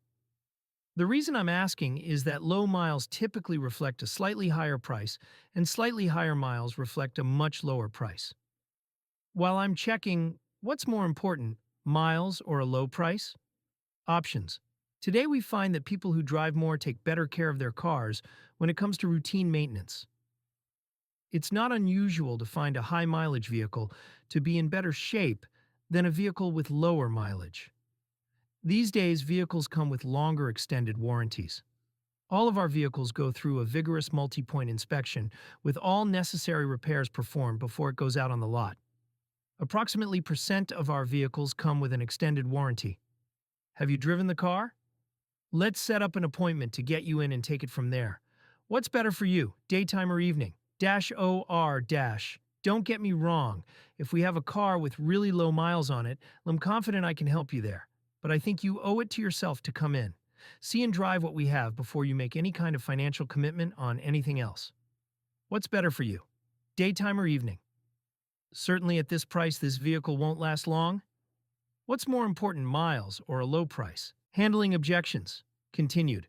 The reason I'm asking is that low miles typically reflect a slightly higher price, and slightly higher miles reflect a much lower price. While I'm checking, what's more important, miles or a low price? Options. Today we find that people who drive more take better care of their cars when it comes to routine maintenance. It's not unusual to find a high mileage vehicle to be in better shape than a vehicle with lower mileage. These days, vehicles come with longer extended warranties. All of our vehicles go through a vigorous multi-point inspection with all necessary repairs performed before it goes out on the lot. Approximately percent of our vehicles come with an extended warranty. Have you driven the car? Let's set up an appointment to get you in and take it from there. What's better for you, daytime or evening? OR dash. Don't get me wrong, if we have a car with really low miles on it, I'm confident I can help you there. But I think you owe it to yourself to come in. See and drive what we have before you make any kind of financial commitment on anything else. What's better for you, daytime or evening? Certainly at this price, this vehicle won't last long. What's more important, miles or a low price? Handling objections. Continued.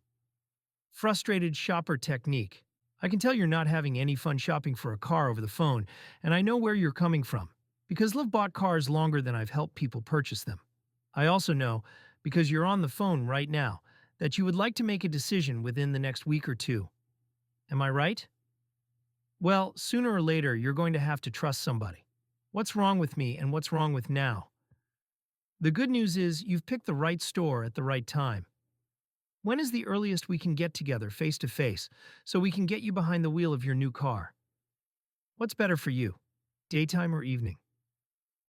Frustrated shopper technique. I can tell you're not having any fun shopping for a car over the phone, and I know where you're coming from, because I've bought cars longer than I've helped people purchase them. I also know, because you're on the phone right now, that you would like to make a decision within the next week or two. Am I right? Well, sooner or later, you're going to have to trust somebody. What's wrong with me and what's wrong with now? The good news is you've picked the right store at the right time. When is the earliest we can get together face to face so we can get you behind the wheel of your new car? What's better for you, daytime or evening?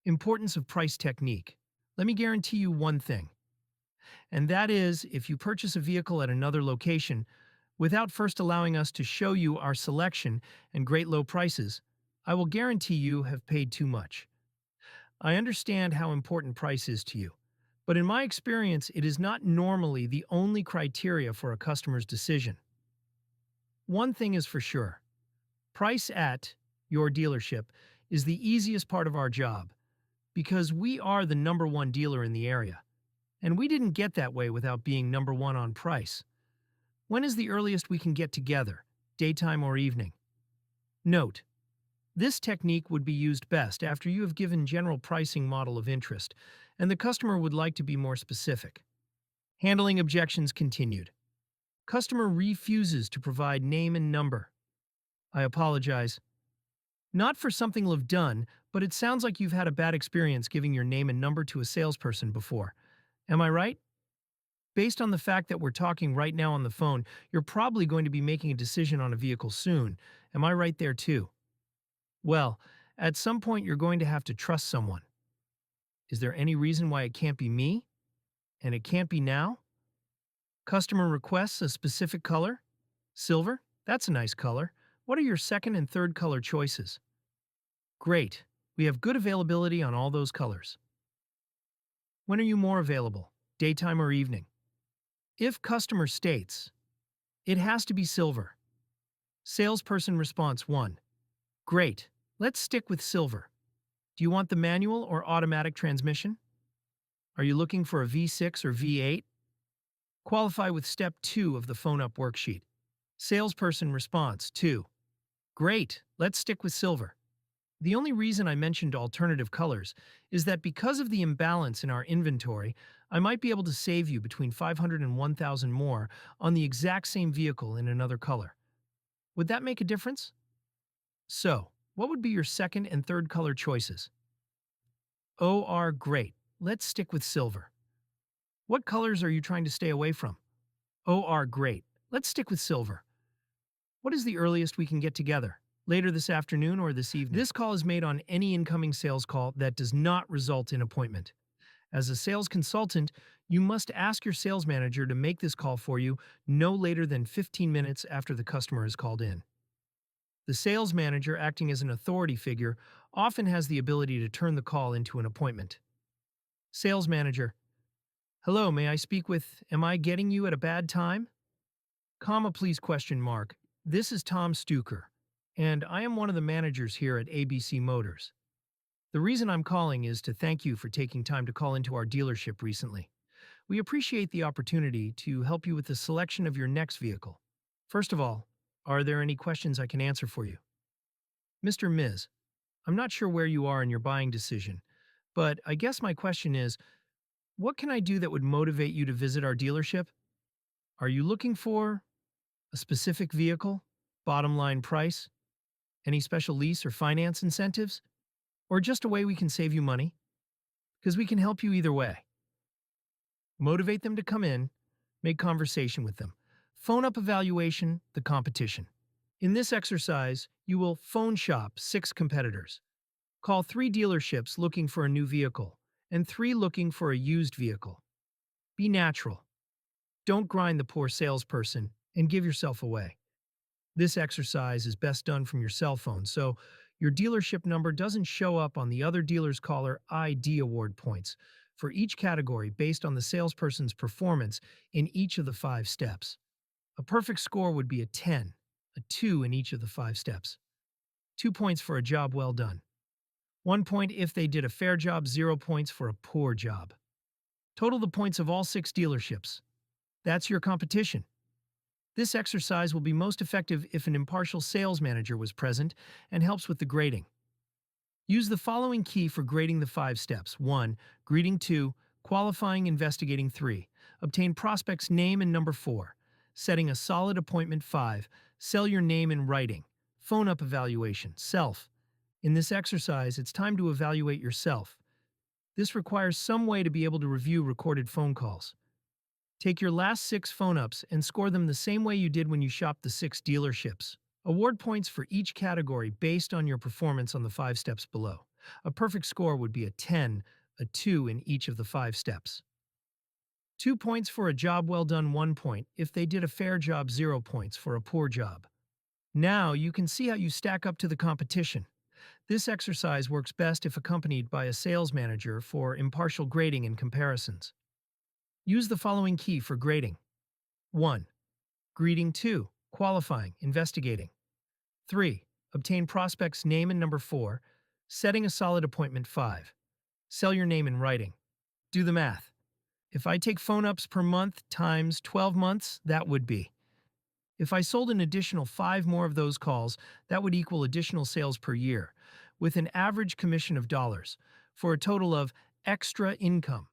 Importance of price technique. Let me guarantee you one thing, and that is if you purchase a vehicle at another location without first allowing us to show you our selection and great low prices, I will guarantee you have paid too much. I understand how important price is to you, but in my experience, it is not normally the only criteria for a customer's decision. One thing is for sure, price at your dealership is the easiest part of our job, because we are the number one dealer in the area, and we didn't get that way without being number one on price. When is the earliest we can get together, daytime or evening? Note: this technique would be used best after you have given general pricing model of interest, and the customer would like to be more specific. Handling objections continued. Customer refuses to provide name and number. I apologize. Not for something you've done, but it sounds like you've had a bad experience giving your name and number to a salesperson before. Am I right? Based on the fact that we're talking right now on the phone, you're probably going to be making a decision on a vehicle soon. Am I right there too? Well, at some point you're going to have to trust someone. Is there any reason why it can't be me? And it can't be now? Customer requests a specific color? Silver? That's a nice color. What are your second and third color choices? Great. We have good availability on all those colors. When are you more available, daytime or evening? If customer states, it has to be silver. Salesperson response 1. Great. Let's stick with silver. Do you want the manual or automatic transmission? Are you looking for a V6 or V8? Qualify with step 2 of the phone up worksheet. Salesperson response 2. Great. Let's stick with silver. The only reason I mentioned alternative colors is that because of the imbalance in our inventory, I might be able to save you between $500 and $1,000 more on the exact same vehicle in another color. Would that make a difference? So, what would be your second and third color choices? OR great. Let's stick with silver. What colors are you trying to stay away from? OR great. Let's stick with silver. What is the earliest we can get together? Later this afternoon or this evening? This call is made on any incoming sales call that does not result in appointment. As a sales consultant, you must ask your sales manager to make this call for you no later than 15 minutes after the customer is called in. The sales manager, acting as an authority figure, often has the ability to turn the call into an appointment. Sales manager: Hello, may I speak with, am I getting you at a bad time? Comma, please, question mark. This is Tom Stuker, and I am one of the managers here at ABC Motors. The reason I'm calling is to thank you for taking time to call into our dealership recently. We appreciate the opportunity to help you with the selection of your next vehicle. First of all, are there any questions I can answer for you? Mr. Ms., I'm not sure where you are in your buying decision, but I guess my question is, what can I do that would motivate you to visit our dealership? Are you looking for a specific vehicle, bottom line price, any special lease or finance incentives, or just a way we can save you money? Because we can help you either way. Motivate them to come in, make conversation with them. Phone up evaluation, the competition. In this exercise, you will phone shop 6 competitors. Call 3 dealerships looking for a new vehicle and 3 looking for a used vehicle. Be natural. Don't grind the poor salesperson and give yourself away. This exercise is best done from your cell phone, so your dealership number doesn't show up on the other dealer's caller ID award points for each category based on the salesperson's performance in each of the 5 steps. A perfect score would be a 10, a 2 in each of the 5 steps. 2 points for a job well done. 1 point if they did a fair job, 0 points for a poor job. Total the points of all 6 dealerships. That's your competition. This exercise will be most effective if an impartial sales manager was present and helps with the grading. Use the following key for grading the 5 steps. 1. Greeting. 2. Qualifying, investigating. 3. Obtain prospect's name and number. 4. Setting a solid appointment. 5. Sell your name in writing. Phone up evaluation. Self. In this exercise, it's time to evaluate yourself. This requires some way to be able to review recorded phone calls. Take your last 6 phone-ups and score them the same way you did when you shopped the 6 dealerships. Award points for each category based on your performance on the 5 steps below. A perfect score would be a 10, a 2 in each of the 5 steps. 2 points for a job well done, 1 point if they did a fair job, 0 points for a poor job. Now you can see how you stack up to the competition. This exercise works best if accompanied by a sales manager for impartial grading and comparisons. Use the following key for grading. 1. Greeting. 2. Qualifying, investigating. 3. Obtain prospect's name and number. 4. Setting a solid appointment. 5. Sell your name in writing. Do the math. If I take phone-ups per month times 12 months, that would be. If I sold an additional 5 more of those calls, that would equal additional sales per year, with an average commission of dollars, for a total of extra income